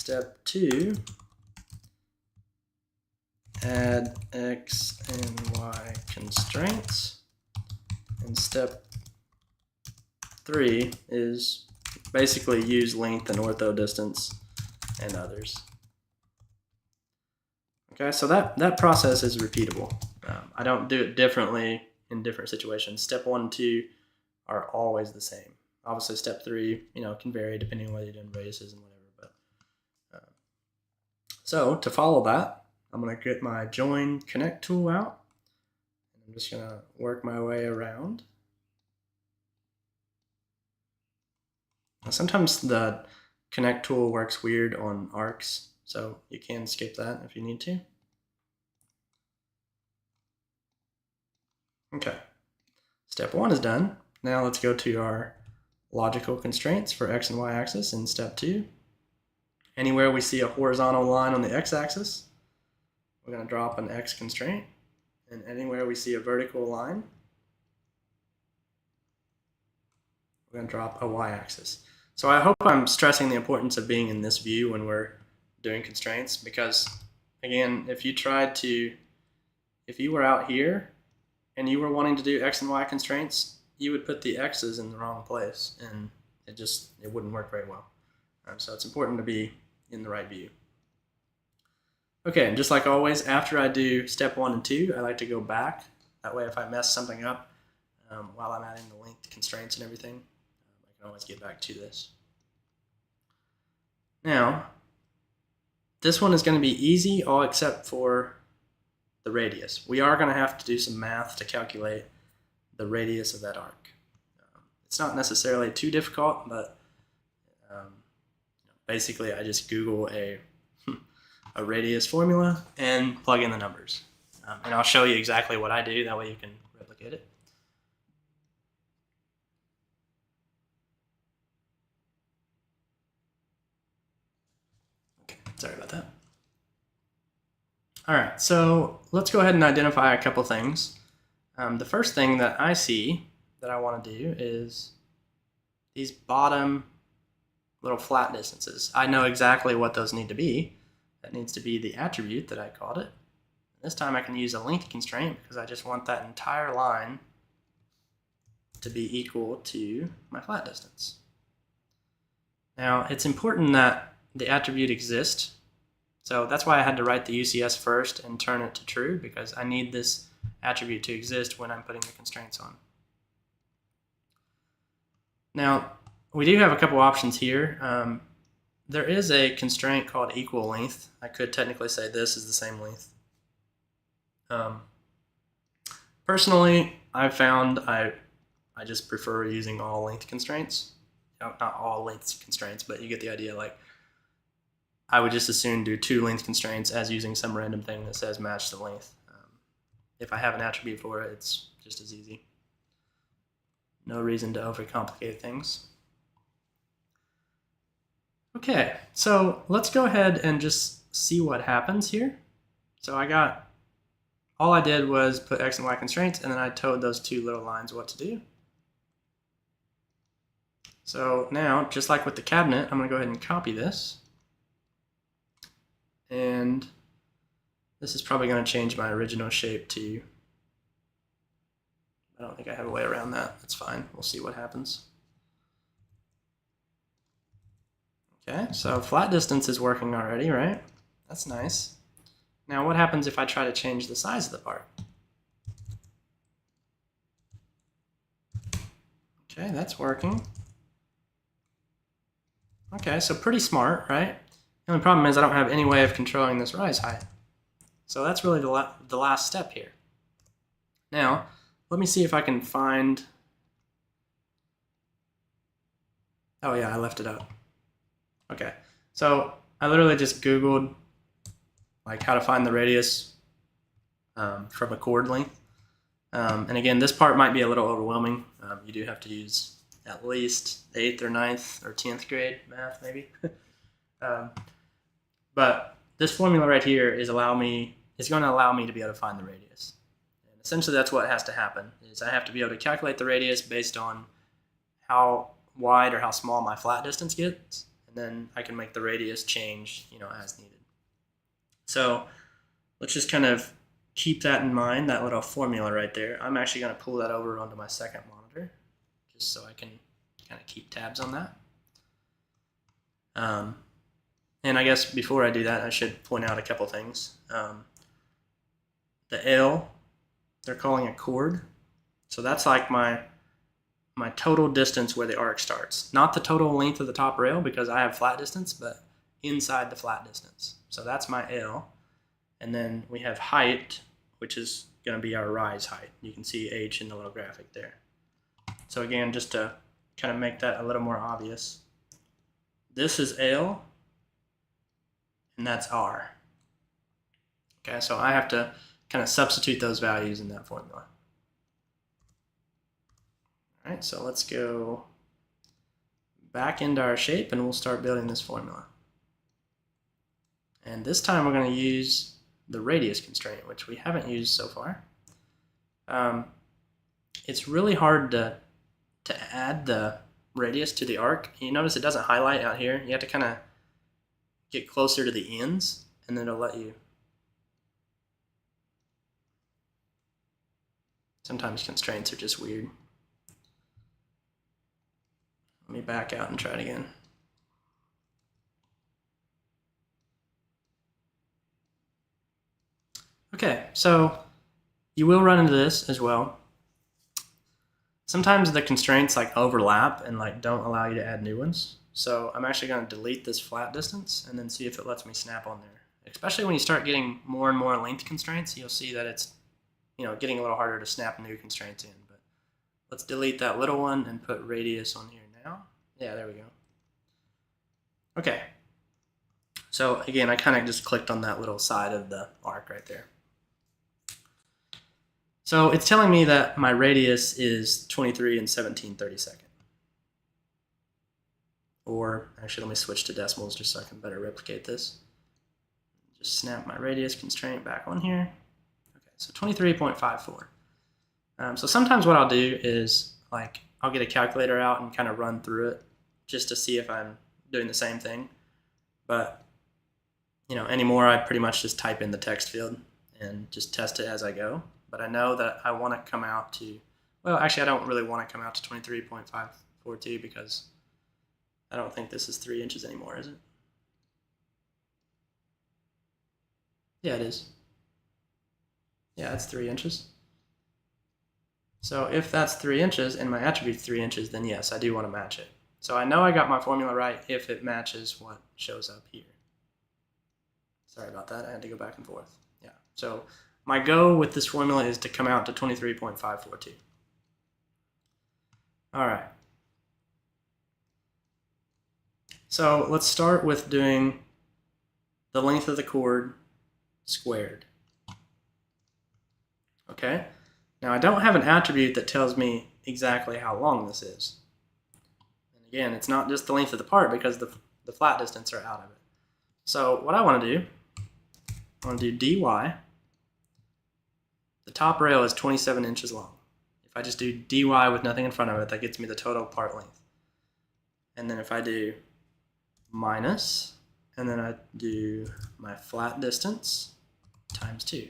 [SPEAKER 1] step 2, add x and y constraints. And step 3 is basically use length and ortho distance and others. Okay, so that process is repeatable. I don't do it differently in different situations. Step 1 and 2 are always the same. Obviously, step 3, can vary depending on whether you're doing radiuses and whatever. But so to follow that, I'm going to get my join connect tool out. I'm just going to work my way around. Now, sometimes the connect tool works weird on arcs, so you can skip that if you need to. Okay, step 1 is done. Now let's go to our logical constraints for x and y axis in step 2. Anywhere we see a horizontal line on the x-axis, we're going to drop an x constraint. And anywhere we see a vertical line, we're going to drop a y-axis. So I hope I'm stressing the importance of being in this view when we're doing constraints, because again, if you were out here and you were wanting to do x and y constraints, you would put the x's in the wrong place, and it wouldn't work very well. So it's important to be in the right view. Okay, and just like always, after I do step 1 and 2, I like to go back. That way, if I mess something up while I'm adding the length constraints and everything, I can always get back to this. Now, this one is going to be easy, all except for the radius. We are going to have to do some math to calculate the radius of that arc. It's not necessarily too difficult, but basically I just Google a radius formula and plug in the numbers. And I'll show you exactly what I do, that way you can replicate it. Okay, sorry about that. All right, so let's go ahead and identify a couple things. The first thing that I see that I want to do is these bottom little flat distances. I know exactly what those need to be. That needs to be the attribute that I called it. This time I can use a length constraint because I just want that entire line to be equal to my flat distance. Now, it's important that the attribute exists. So that's why I had to write the UCS first and turn it to true, because I need this attribute to exist when I'm putting the constraints on. Now, we do have a couple options here. There is a constraint called equal length. I could technically say this is the same length. Personally, I've found I just prefer using all length constraints. Not all length constraints, but you get the idea. Like, I would just as soon do 2 length constraints as using some random thing that says match the length. If I have an attribute for it, it's just as easy. No reason to overcomplicate things. Okay, so let's go ahead and just see what happens here. So all I did was put x and y constraints, and then I told those 2 little lines what to do. So now, just like with the cabinet, I'm going to go ahead and copy this. And this is probably going to change my original shape to, I don't think I have a way around that. That's fine. We'll see what happens. Okay, so flat distance is working already, right? That's nice. Now what happens if I try to change the size of the part? Okay, that's working. Okay, so pretty smart, right? The only problem is I don't have any way of controlling this rise height. So that's really the last step here. Now, let me see if I can find... Oh yeah, I left it out. Okay, so I literally just Googled like how to find the radius from a chord length. And again, this part might be a little overwhelming. You do have to use at least 8th or 9th or 10th grade math, maybe. But this formula right here is going to allow me to be able to find the radius. And essentially that's what has to happen, is I have to be able to calculate the radius based on how wide or how small my flat distance gets, and then I can make the radius change, as needed. So let's just kind of keep that in mind, that little formula right there. I'm actually going to pull that over onto my second monitor, just so I can kind of keep tabs on that. And I guess before I do that, I should point out a couple things. The L, they're calling a chord. So that's like my total distance where the arc starts. Not the total length of the top rail because I have flat distance, but inside the flat distance. So that's my L. And then we have height, which is going to be our rise height. You can see H in the little graphic there. So again, just to kind of make that a little more obvious, this is L, and that's R. Okay, so I have to kind of substitute those values in that formula. All right, so let's go back into our shape and we'll start building this formula. And this time we're going to use the radius constraint, which we haven't used so far. It's really hard to add the radius to the arc. You notice it doesn't highlight out here. You have to kind of get closer to the ends, and then it'll let you. Sometimes constraints are just weird. Let me back out and try it again. Okay, so you will run into this as well. Sometimes the constraints like overlap and like don't allow you to add new ones. So I'm actually going to delete this flat distance and then see if it lets me snap on there. Especially when you start getting more and more length constraints, you'll see that it's getting a little harder to snap new constraints in. But let's delete that little one and put radius on here now. Yeah, there we go. Okay. So again, I kind of just clicked on that little side of the arc right there. So it's telling me that my radius is 23 and 17/32. Or actually, let me switch to decimals just so I can better replicate this. Just snap my radius constraint back on here. Okay, so 23.54. So sometimes what I'll do is I'll get a calculator out and kind of run through it just to see if I'm doing the same thing. But anymore I pretty much just type in the text field and just test it as I go. But I know that I want to come out to, well, actually I don't really want to come out to 23.542 because I don't think this is 3 inches anymore, is it? Yeah, it is. Yeah, it's 3 inches. So if that's 3 inches and my attribute's 3 inches, then yes, I do want to match it. So I know I got my formula right if it matches what shows up here. Sorry about that, I had to go back and forth. Yeah, so my go with this formula is to come out to 23.542. All right. So let's start with doing the length of the chord squared. Okay, now I don't have an attribute that tells me exactly how long this is. And again, it's not just the length of the part because the flat distance are out of it. So what I want to do, I want to do dy. The top rail is 27 inches long. If I just do dy with nothing in front of it, that gets me the total part length. And then if I do minus, and then I do my flat distance times 2.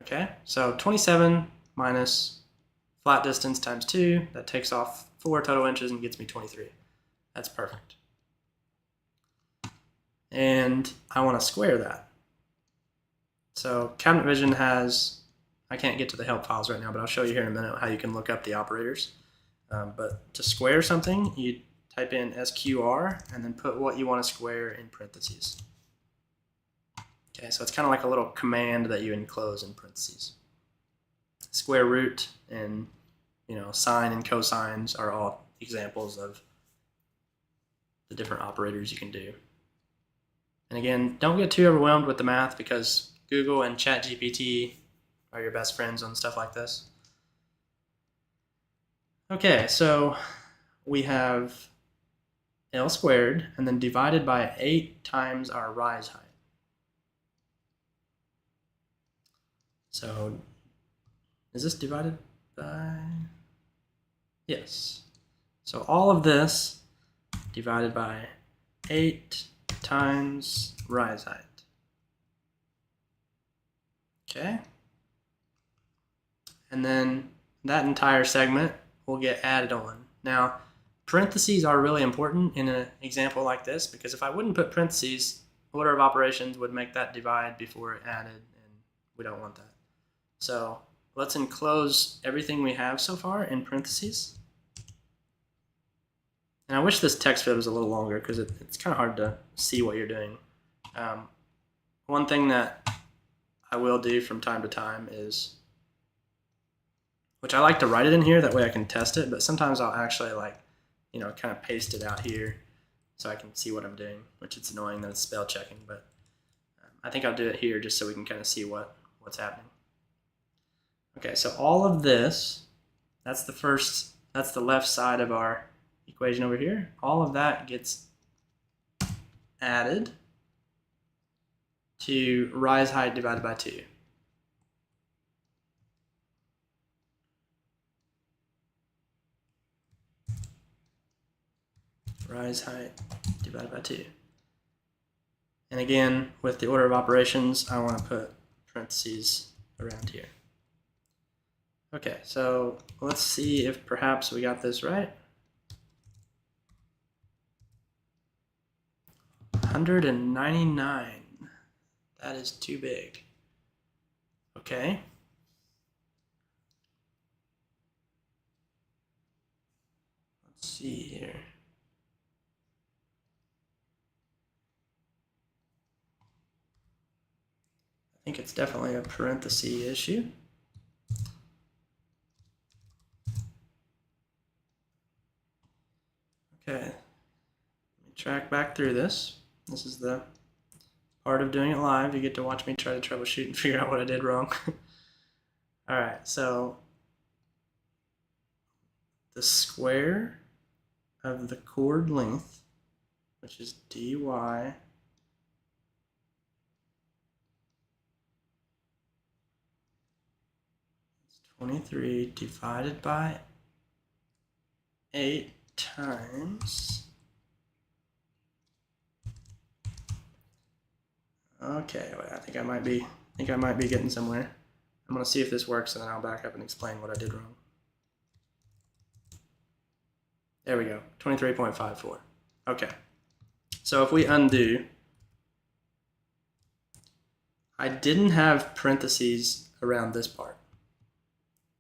[SPEAKER 1] Okay, so 27 minus flat distance times 2, that takes off 4 total inches and gets me 23. That's perfect. And I want to square that. So Cabinet Vision has, I can't get to the help files right now, but I'll show you here in a minute how you can look up the operators. But to square something, you type in SQR and then put what you want to square in parentheses. Okay, so it's kind of like a little command that you enclose in parentheses. Square root and sine and cosines are all examples of the different operators you can do. And again, don't get too overwhelmed with the math because Google and ChatGPT are your best friends on stuff like this. Okay, so we have L squared and then divided by 8 times our rise height. So is this divided by? Yes. So all of this divided by 8 times rise height. Okay. And then that entire segment will get added on. Now, parentheses are really important in an example like this, because if I wouldn't put parentheses, order of operations would make that divide before it added, and we don't want that. So let's enclose everything we have so far in parentheses. And I wish this text field was a little longer, because it's kind of hard to see what you're doing. One thing that I will do from time to time is, which I like to write it in here, that way I can test it, but sometimes I'll actually kind of paste it out here so I can see what I'm doing, which it's annoying that it's spell checking, but I think I'll do it here just so we can kind of see what's happening. Okay, so all of this, that's the left side of our equation over here. All of that gets added to rise height divided by 2. Rise height divided by 2. And again, with the order of operations, I want to put parentheses around here. Okay, so let's see if perhaps we got this right. 199. That is too big. Okay. Let's see here. I think it's definitely a parenthesis issue. Okay, let me track back through this. This is the part of doing it live. You get to watch me try to troubleshoot and figure out what I did wrong. All right, so the square of the chord length, which is dy, is 23 divided by 8 times. Okay, wait, I think I might be getting somewhere. I'm gonna see if this works, and then I'll back up and explain what I did wrong. There we go, 23.54. Okay, so if we undo, I didn't have parentheses around this part.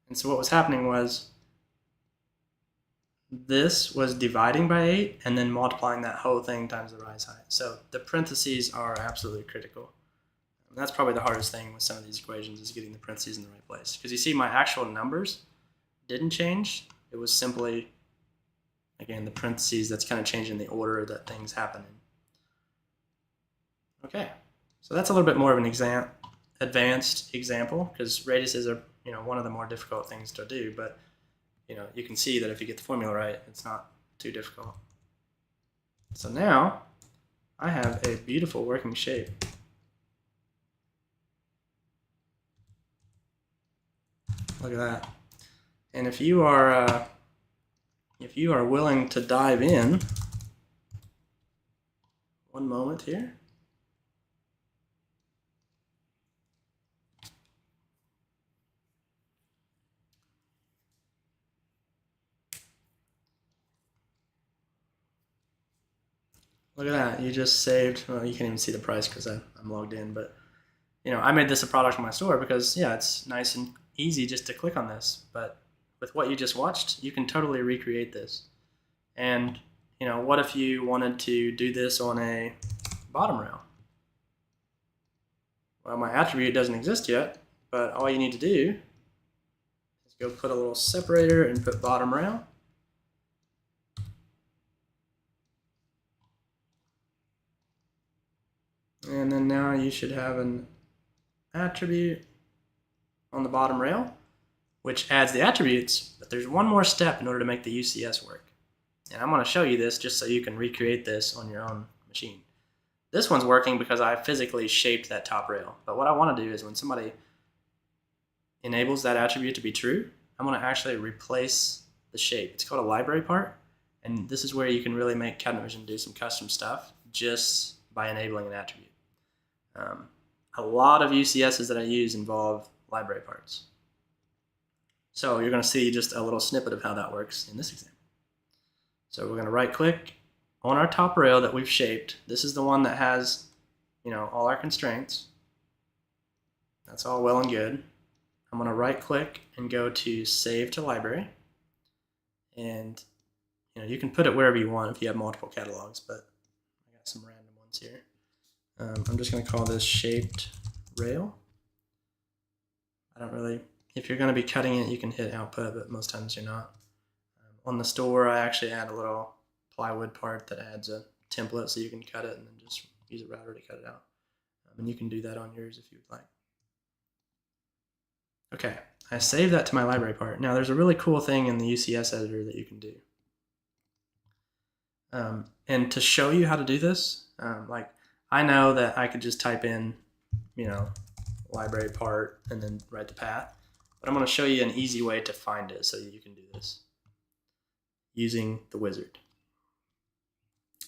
[SPEAKER 1] And so what was happening was, this was dividing by 8 and then multiplying that whole thing times the rise height. So the parentheses are absolutely critical. And that's probably the hardest thing with some of these equations, is getting the parentheses in the right place. Because you see, my actual numbers didn't change. It was simply, again, the parentheses that's kind of changing the order that things happen in. Okay, so that's a little bit more of an advanced example, because radiuses are one of the more difficult things to do, but you can see that if you get the formula right, it's not too difficult. So now I have a beautiful working shape. Look at that. And if you are willing to dive in, one moment here. Look at that, you just saved, well, you can't even see the price because I'm logged in, but I made this a product in my store because, yeah, it's nice and easy just to click on this. But with what you just watched, you can totally recreate this. And, what if you wanted to do this on a bottom rail? Well, my attribute doesn't exist yet, but all you need to do is go put a little separator and put bottom rail. And then now you should have an attribute on the bottom rail, which adds the attributes, but there's one more step in order to make the UCS work. And I'm going to show you this just so you can recreate this on your own machine. This one's working because I physically shaped that top rail. But what I want to do is, when somebody enables that attribute to be true, I'm going to actually replace the shape. It's called a library part, And this is where you can really make Cabinet Vision do some custom stuff just by enabling an attribute. A lot of UCSs that I use involve library parts. So you're going to see just a little snippet of how that works in this example. So we're going to right click on our top rail that we've shaped. This is the one that has, all our constraints. That's all well and good. I'm going to right click and go to Save to Library. And you can put it wherever you want if you have multiple catalogs, but I got some random ones here. I'm just going to call this Shaped Rail. I don't really, if you're going to be cutting it, you can hit Output, but most times you're not. On the store, I actually add a little plywood part that adds a template so you can cut it and then just use a router to cut it out. And you can do that on yours if you would like. Okay, I saved that to my library part. Now there's a really cool thing in the UCS editor that you can do. And to show you how to do this, I know that I could just type in, library part and then write the path, but I'm going to show you an easy way to find it so you can do this using the wizard.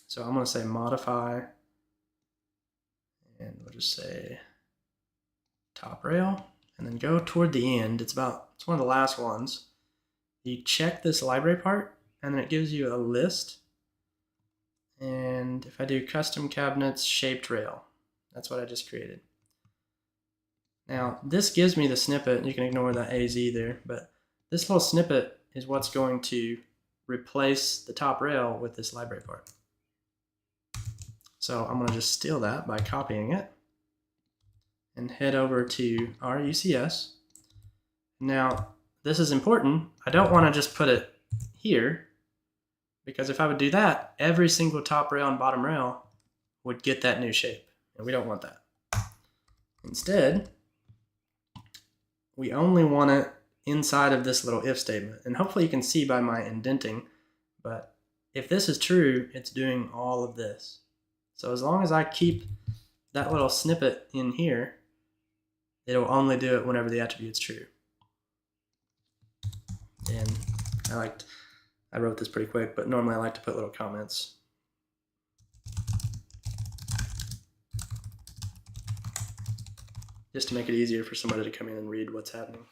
[SPEAKER 1] So I'm going to say modify, and we'll just say top rail, and then go toward the end. It's one of the last ones. You check this library part, and then it gives you a list. And if I do custom cabinets shaped rail, that's what I just created. Now this gives me the snippet. You can ignore that AZ there, but this little snippet is what's going to replace the top rail with this library part. So I'm going to just steal that by copying it and head over to our UCS. Now this is important. I don't want to just put it here, because if I would do that, every single top rail and bottom rail would get that new shape, and we don't want that. Instead, we only want it inside of this little if statement, and hopefully you can see by my indenting, but if this is true, it's doing all of this. So as long as I keep that little snippet in here, it'll only do it whenever the attribute's true. And I wrote this pretty quick, but normally I like to put little comments. Just to make it easier for somebody to come in and read what's happening.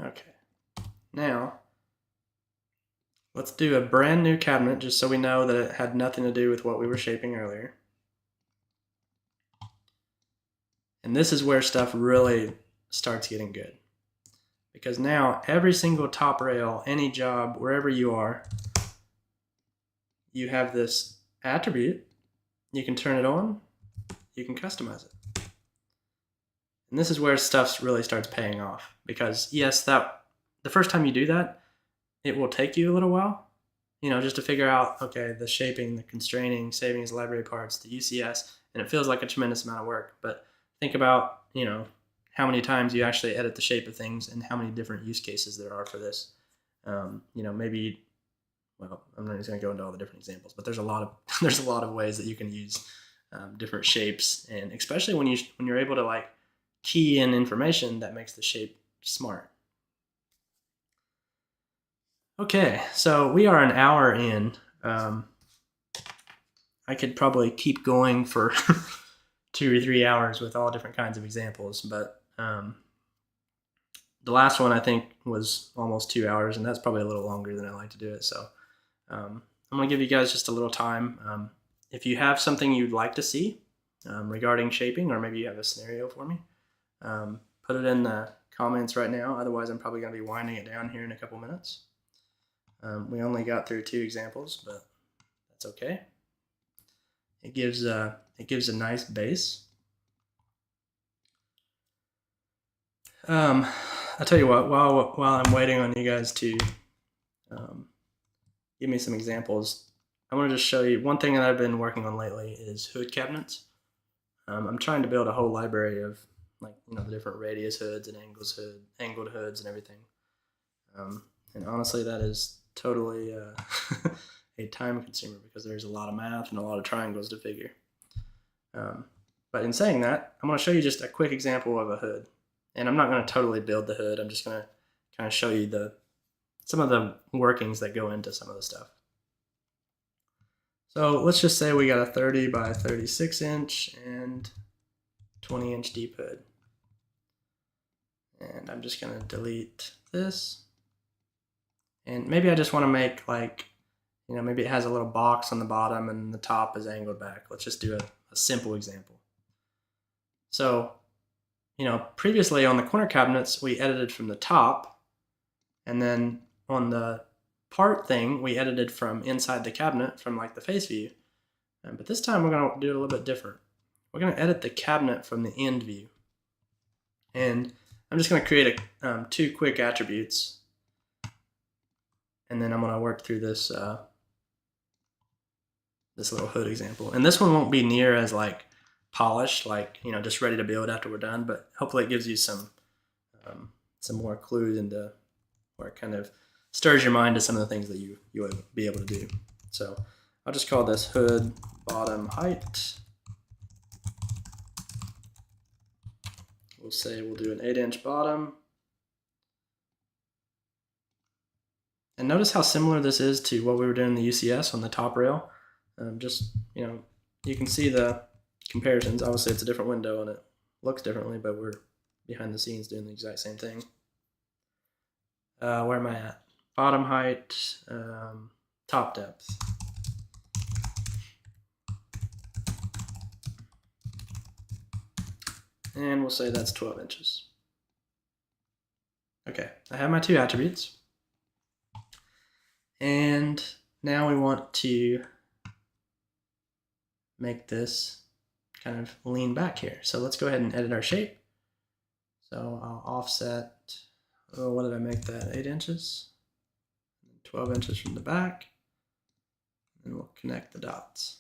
[SPEAKER 1] Okay, now let's do a brand new cabinet just so we know that it had nothing to do with what we were shaping earlier. And this is where stuff really starts getting good. Because now every single top rail, any job, wherever you are, you have this attribute. You can turn it on, you can customize it. And this is where stuff really starts paying off. Because yes, the first time you do that, it will take you a little while, just to figure out, okay, the shaping, the constraining, saving as library parts, the UCS, and it feels like a tremendous amount of work. But think about, how many times you actually edit the shape of things and how many different use cases there are for this. Maybe, well, I'm not just going to go into all the different examples, but there's a lot of ways that you can use different shapes, and especially when you're able to key in information that makes the shape smart. Okay, so we are an hour in. I could probably keep going for 2 or 3 hours with all different kinds of examples, but the last one I think was almost 2 hours, and that's probably a little longer than I like to do it. So I'm going to give you guys just a little time. If you have something you'd like to see regarding shaping, or maybe you have a scenario for me, put it in the comments right now. Otherwise, I'm probably going to be winding it down here in a couple minutes. We only got through 2 examples, but that's okay. It gives a nice base. I'll tell you what, while I'm waiting on you guys to give me some examples, I want to just show you one thing that I've been working on lately is hood cabinets. I'm trying to build a whole library of the different radius hoods and angled hoods and everything. And honestly, that is totally a time consumer because there's a lot of math and a lot of triangles to figure. But in saying that, I'm going to show you just a quick example of a hood. And I'm not going to totally build the hood. I'm just going to kind of show you some of the workings that go into some of the stuff. So let's just say we got a 30 by 36 inch and 20 inch deep hood. And I'm just going to delete this. And maybe I just want to make like, maybe it has a little box on the bottom and the top is angled back. Let's just do a simple example. So, previously on the corner cabinets, we edited from the top, and then on the part thing, we edited from inside the cabinet, from like the face view. But this time we're going to do it a little bit different. We're going to edit the cabinet from the end view. And I'm just going to create two quick attributes. And then I'm going to work through this this little hood example. And this one won't be near as like polished, like just ready to build after we're done, but hopefully it gives you some more clues into where it kind of stirs your mind to some of the things that you would be able to do. So I'll just call this hood bottom height. We'll say we'll do an 8-inch bottom. And notice how similar this is to what we were doing in the UCS on the top rail. You can see the comparisons. Obviously it's a different window and it looks differently, but we're behind the scenes doing the exact same thing. Where am I at? Bottom height, top depth. And we'll say that's 12 inches. Okay, I have my two attributes. And now we want to make this kind of lean back here. So let's go ahead and edit our shape. So I'll offset, what did I make that, 8 inches? 12 inches from the back. And we'll connect the dots.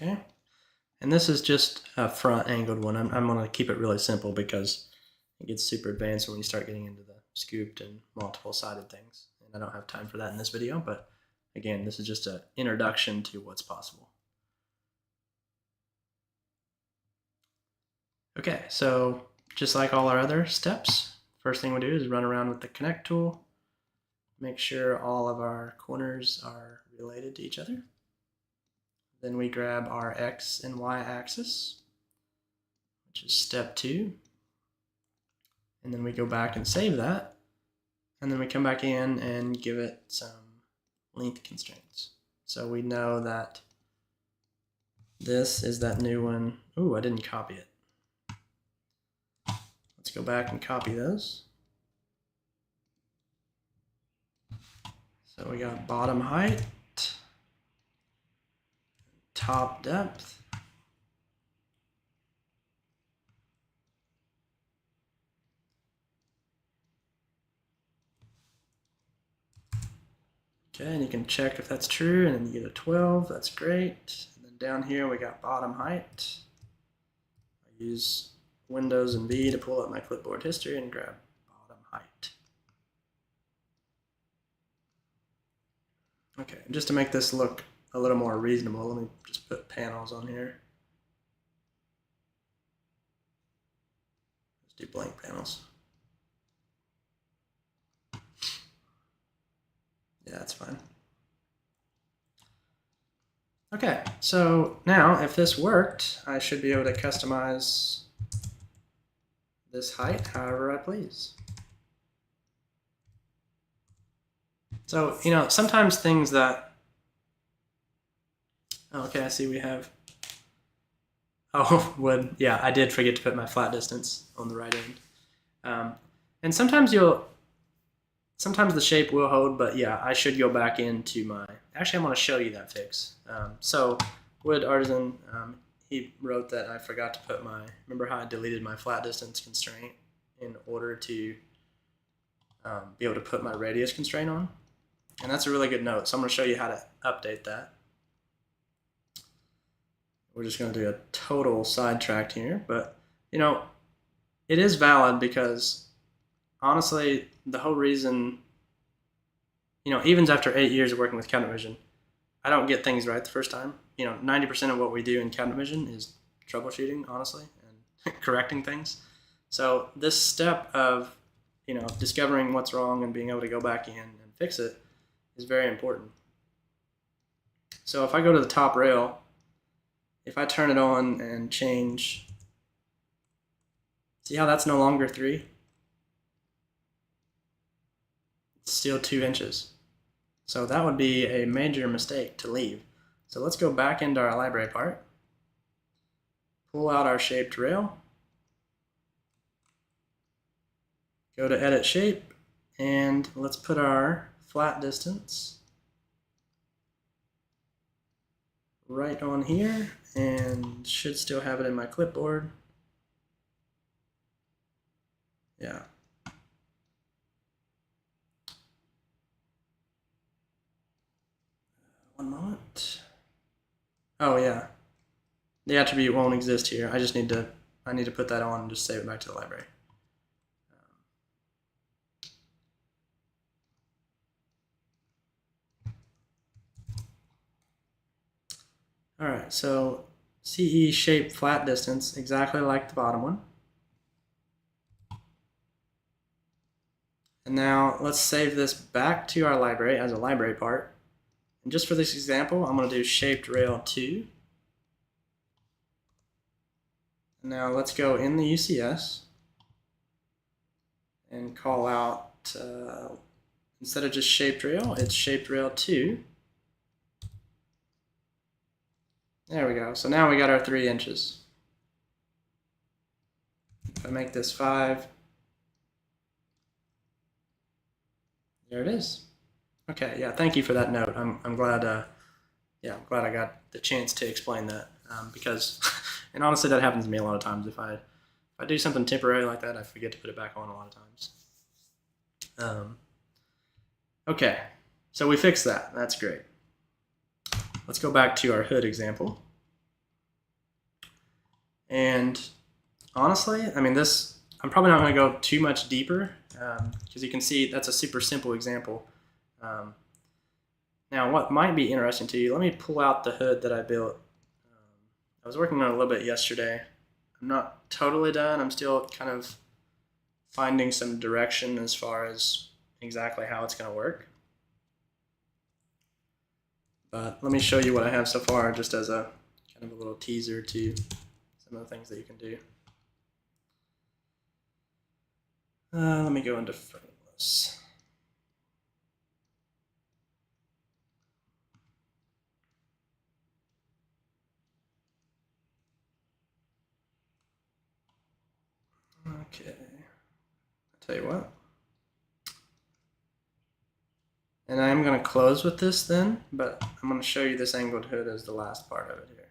[SPEAKER 1] Okay, and this is just a front angled one. I'm going to keep it really simple because it gets super advanced when you start getting into the scooped and multiple sided things. And I don't have time for that in this video, but again, this is just an introduction to what's possible. Okay, so just like all our other steps, first thing we do is run around with the connect tool, make sure all of our corners are related to each other. Then we grab our X and Y axis, which is step 2. And then we go back and save that. And then we come back in and give it some length constraints. So we know that this is that new one. Ooh, I didn't copy it. Let's go back and copy those. So we got bottom height, top depth, okay, and you can check if that's true, and then you get a 12, that's great. And then down here we got bottom height. I use Windows and V to pull up my clipboard history and grab bottom height. Okay, just to make this look a little more reasonable, let me just put panels on here. Let's do blank panels. Yeah, that's fine. Okay, so now if this worked, I should be able to customize this height however I please. So, sometimes things that, okay, I see we have, wood. Yeah, I did forget to put my flat distance on the right end. And sometimes the shape will hold, but yeah, I should go back into my, actually I'm going to show you that fix. So Wood Artisan, he wrote that I forgot to put remember how I deleted my flat distance constraint in order to be able to put my radius constraint on? And that's a really good note, so I'm going to show you how to update that. We're just going to do a total sidetrack here, but it is valid because honestly, the whole reason, even after 8 years of working with cabinet vision, I don't get things right the first time. 90% of what we do in cabinet vision is troubleshooting, honestly, and correcting things. So this step of, discovering what's wrong and being able to go back in and fix it is very important. So if I go to the top rail, if I turn it on and change, see how that's no longer 3? It's still 2 inches. So that would be a major mistake to leave. So let's go back into our library part, pull out our shaped rail, go to edit shape, and let's put our flat distance right on here, and should still have it in my clipboard. Yeah. One moment. Oh yeah. The attribute won't exist here. I need to put that on and just save it back to the library. All right, so CE shape flat distance, exactly like the bottom one. And now let's save this back to our library as a library part. And just for this example, I'm going to do shaped rail 2. And now let's go in the UCS and call out, instead of just shaped rail, it's shaped rail 2. There we go. So now we got our 3 inches. If I make this 5, there it is. Okay, yeah, thank you for that note. I'm glad. I'm glad I got the chance to explain that, because, and honestly, that happens to me a lot of times. If I do something temporary like that, I forget to put it back on a lot of times. Okay, so we fixed that. That's great. Let's go back to our hood example. And honestly, I mean, I'm probably not going to go too much deeper, because you can see that's a super simple example. Now, what might be interesting to you, let me pull out the hood that I built. I was working on it a little bit yesterday. I'm not totally done. I'm still kind of finding some direction as far as exactly how it's going to work. But let me show you what I have so far, just as a kind of a little teaser to some of the things that you can do. Let me go into frameless. Okay, I'll tell you what. And I'm going to close with this then, but I'm going to show you this angled hood as the last part of it here.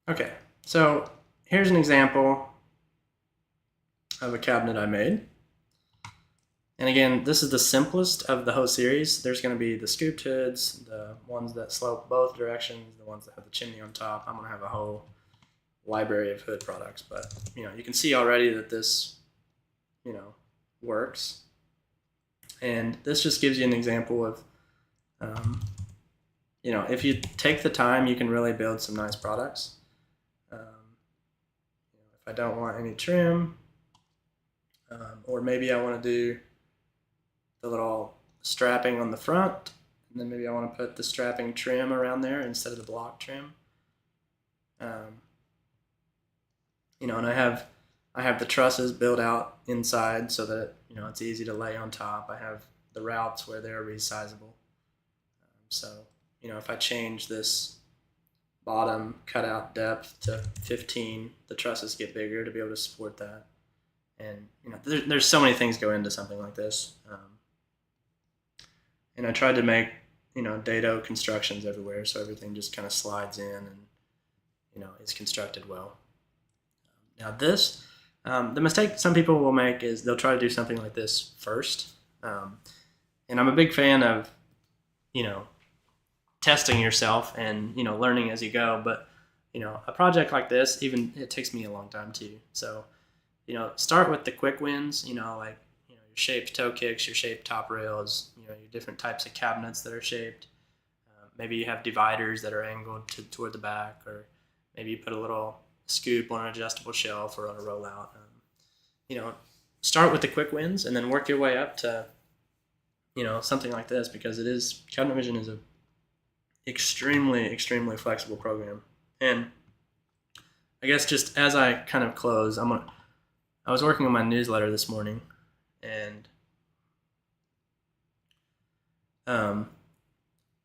[SPEAKER 1] Okay, so here's an example of a cabinet I made. And again, this is the simplest of the whole series. There's going to be the scooped hoods, the ones that slope both directions, the ones that have the chimney on top. I'm going to have a whole library of hood products, but you can see already that this works. And this just gives you an example of if you take the time, you can really build some nice products. If I don't want any trim, or maybe I want to do the little strapping on the front, and then maybe I want to put the strapping trim around there instead of the block trim. And I have the trusses built out inside so that it's easy to lay on top. I have the routes where they're resizable. So if I change this bottom cutout depth to 15, the trusses get bigger to be able to support that. And there's so many things go into something like this. And I tried to make dado constructions everywhere, so everything just kind of slides in and is constructed well. Now the mistake some people will make is they'll try to do something like this first. And I'm a big fan of testing yourself and, learning as you go. But, a project like this, even it takes me a long time too. So, start with the quick wins, like, your shaped toe kicks, your shaped top rails, your different types of cabinets that are shaped. Maybe you have dividers that are angled toward the back, or maybe you put a little scoop on an adjustable shelf or on a rollout. Start with the quick wins and then work your way up to, something like this, because Cabinet Vision is a extremely, extremely flexible program. And I guess just as I kind of close, I was working on my newsletter this morning, and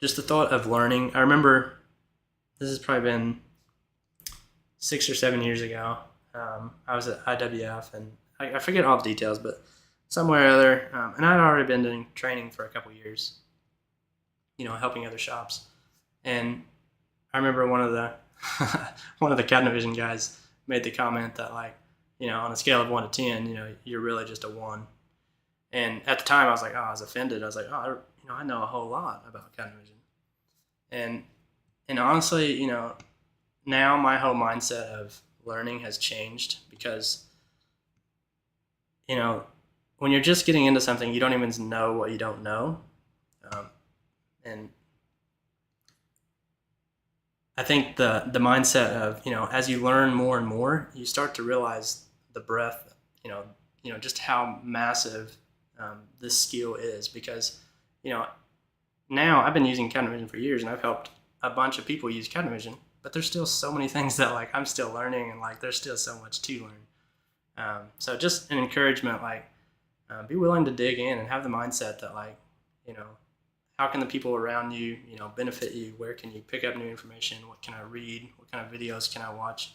[SPEAKER 1] just the thought of learning. I remember this has probably been 6 or 7 years ago. I was at IWF, and I forget all the details, but somewhere or other, and I'd already been doing training for a couple years, helping other shops. And I remember one of the Cabinet Vision guys made the comment that, like, on a scale of 1 to 10, you're really just a 1. And at the time, I was like, I was offended. I was like, I know a whole lot about Cabinet Vision. And honestly, now my whole mindset of learning has changed, because, when you're just getting into something, you don't even know what you don't know. And I think the mindset of, as you learn more and more, you start to realize the breadth, just how massive this skill is. Because, now I've been using Cabinet Vision for years, and I've helped a bunch of people use Cabinet Vision, but there's still so many things that, like, I'm still learning, and, like, there's still so much to learn. So just an encouragement, like, be willing to dig in and have the mindset that, like, how can the people around you, benefit you? Where can you pick up new information? What can I read? What kind of videos can I watch?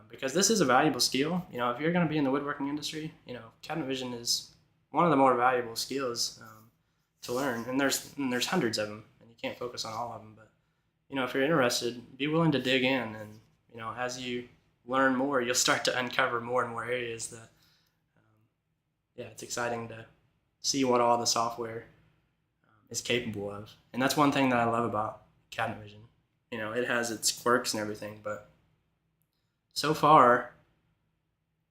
[SPEAKER 1] Because this is a valuable skill. If you're going to be in the woodworking industry, Cabinet Vision is one of the more valuable skills to learn. And there's hundreds of them, and you can't focus on all of them. But, if you're interested, be willing to dig in. And, as you learn more, you'll start to uncover more and more areas that, it's exciting to see what all the software is capable of. And that's one thing that I love about Cabinet Vision. It has its quirks and everything, but so far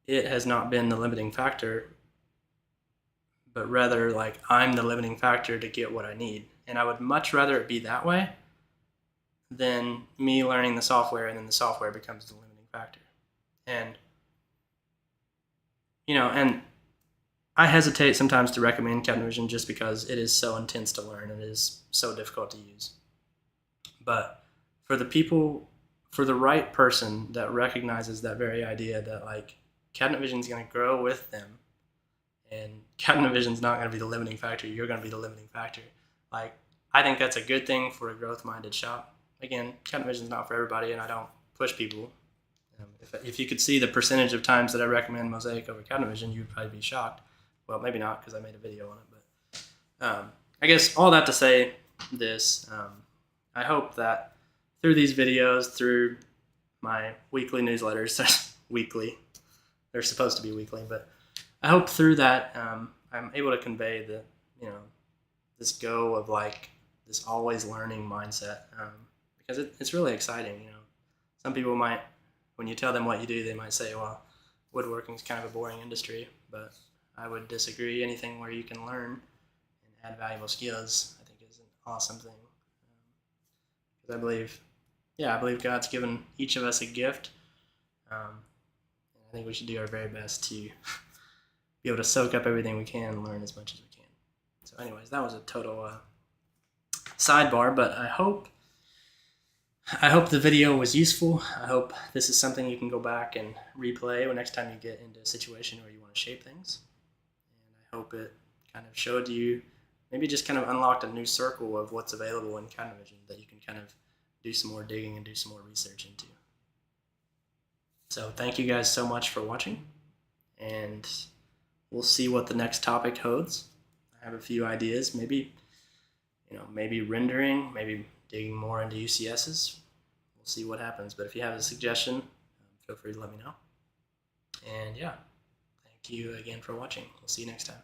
[SPEAKER 1] it has not been the limiting factor, but rather, like, I'm the limiting factor to get what I need. And I would much rather it be that way than me learning the software and then the software becomes the limiting factor. And, and I hesitate sometimes to recommend Cabinet Vision just because it is so intense to learn and it is so difficult to use. But for the right person that recognizes that very idea that, like, Cabinet Vision is going to grow with them, and Cabinet Vision is not going to be the limiting factor, you're going to be the limiting factor. Like, I think that's a good thing for a growth-minded shop. Again, Cabinet Vision is not for everybody, and I don't push people. If you could see the percentage of times that I recommend Mosaic over Cabinet Vision, you'd probably be shocked. Well, maybe not, because I made a video on it. But I guess all that to say this, I hope that through these videos, through my weekly newsletters, weekly, they're supposed to be weekly, but I hope through that I'm able to convey this go of, like, this always learning mindset, because it's really exciting. Some people might, when you tell them what you do, they might say, well, woodworking is kind of a boring industry, but I would disagree. Anything where you can learn and add valuable skills, I think, is an awesome thing. Because I believe God's given each of us a gift. And I think we should do our very best to be able to soak up everything we can and learn as much as we can. So anyways, that was a total sidebar, but I hope the video was useful. I hope this is something you can go back and replay next time you get into a situation where you want to shape things. I hope it kind of showed you, maybe just kind of unlocked a new circle of what's available in Cabinet Vision that you can kind of do some more digging and do some more research into. So thank you guys so much for watching, and we'll see what the next topic holds. I have a few ideas, maybe rendering, maybe digging more into UCSs. We'll see what happens, but if you have a suggestion, feel free to let me know. And yeah. Thank you again for watching. We'll see you next time.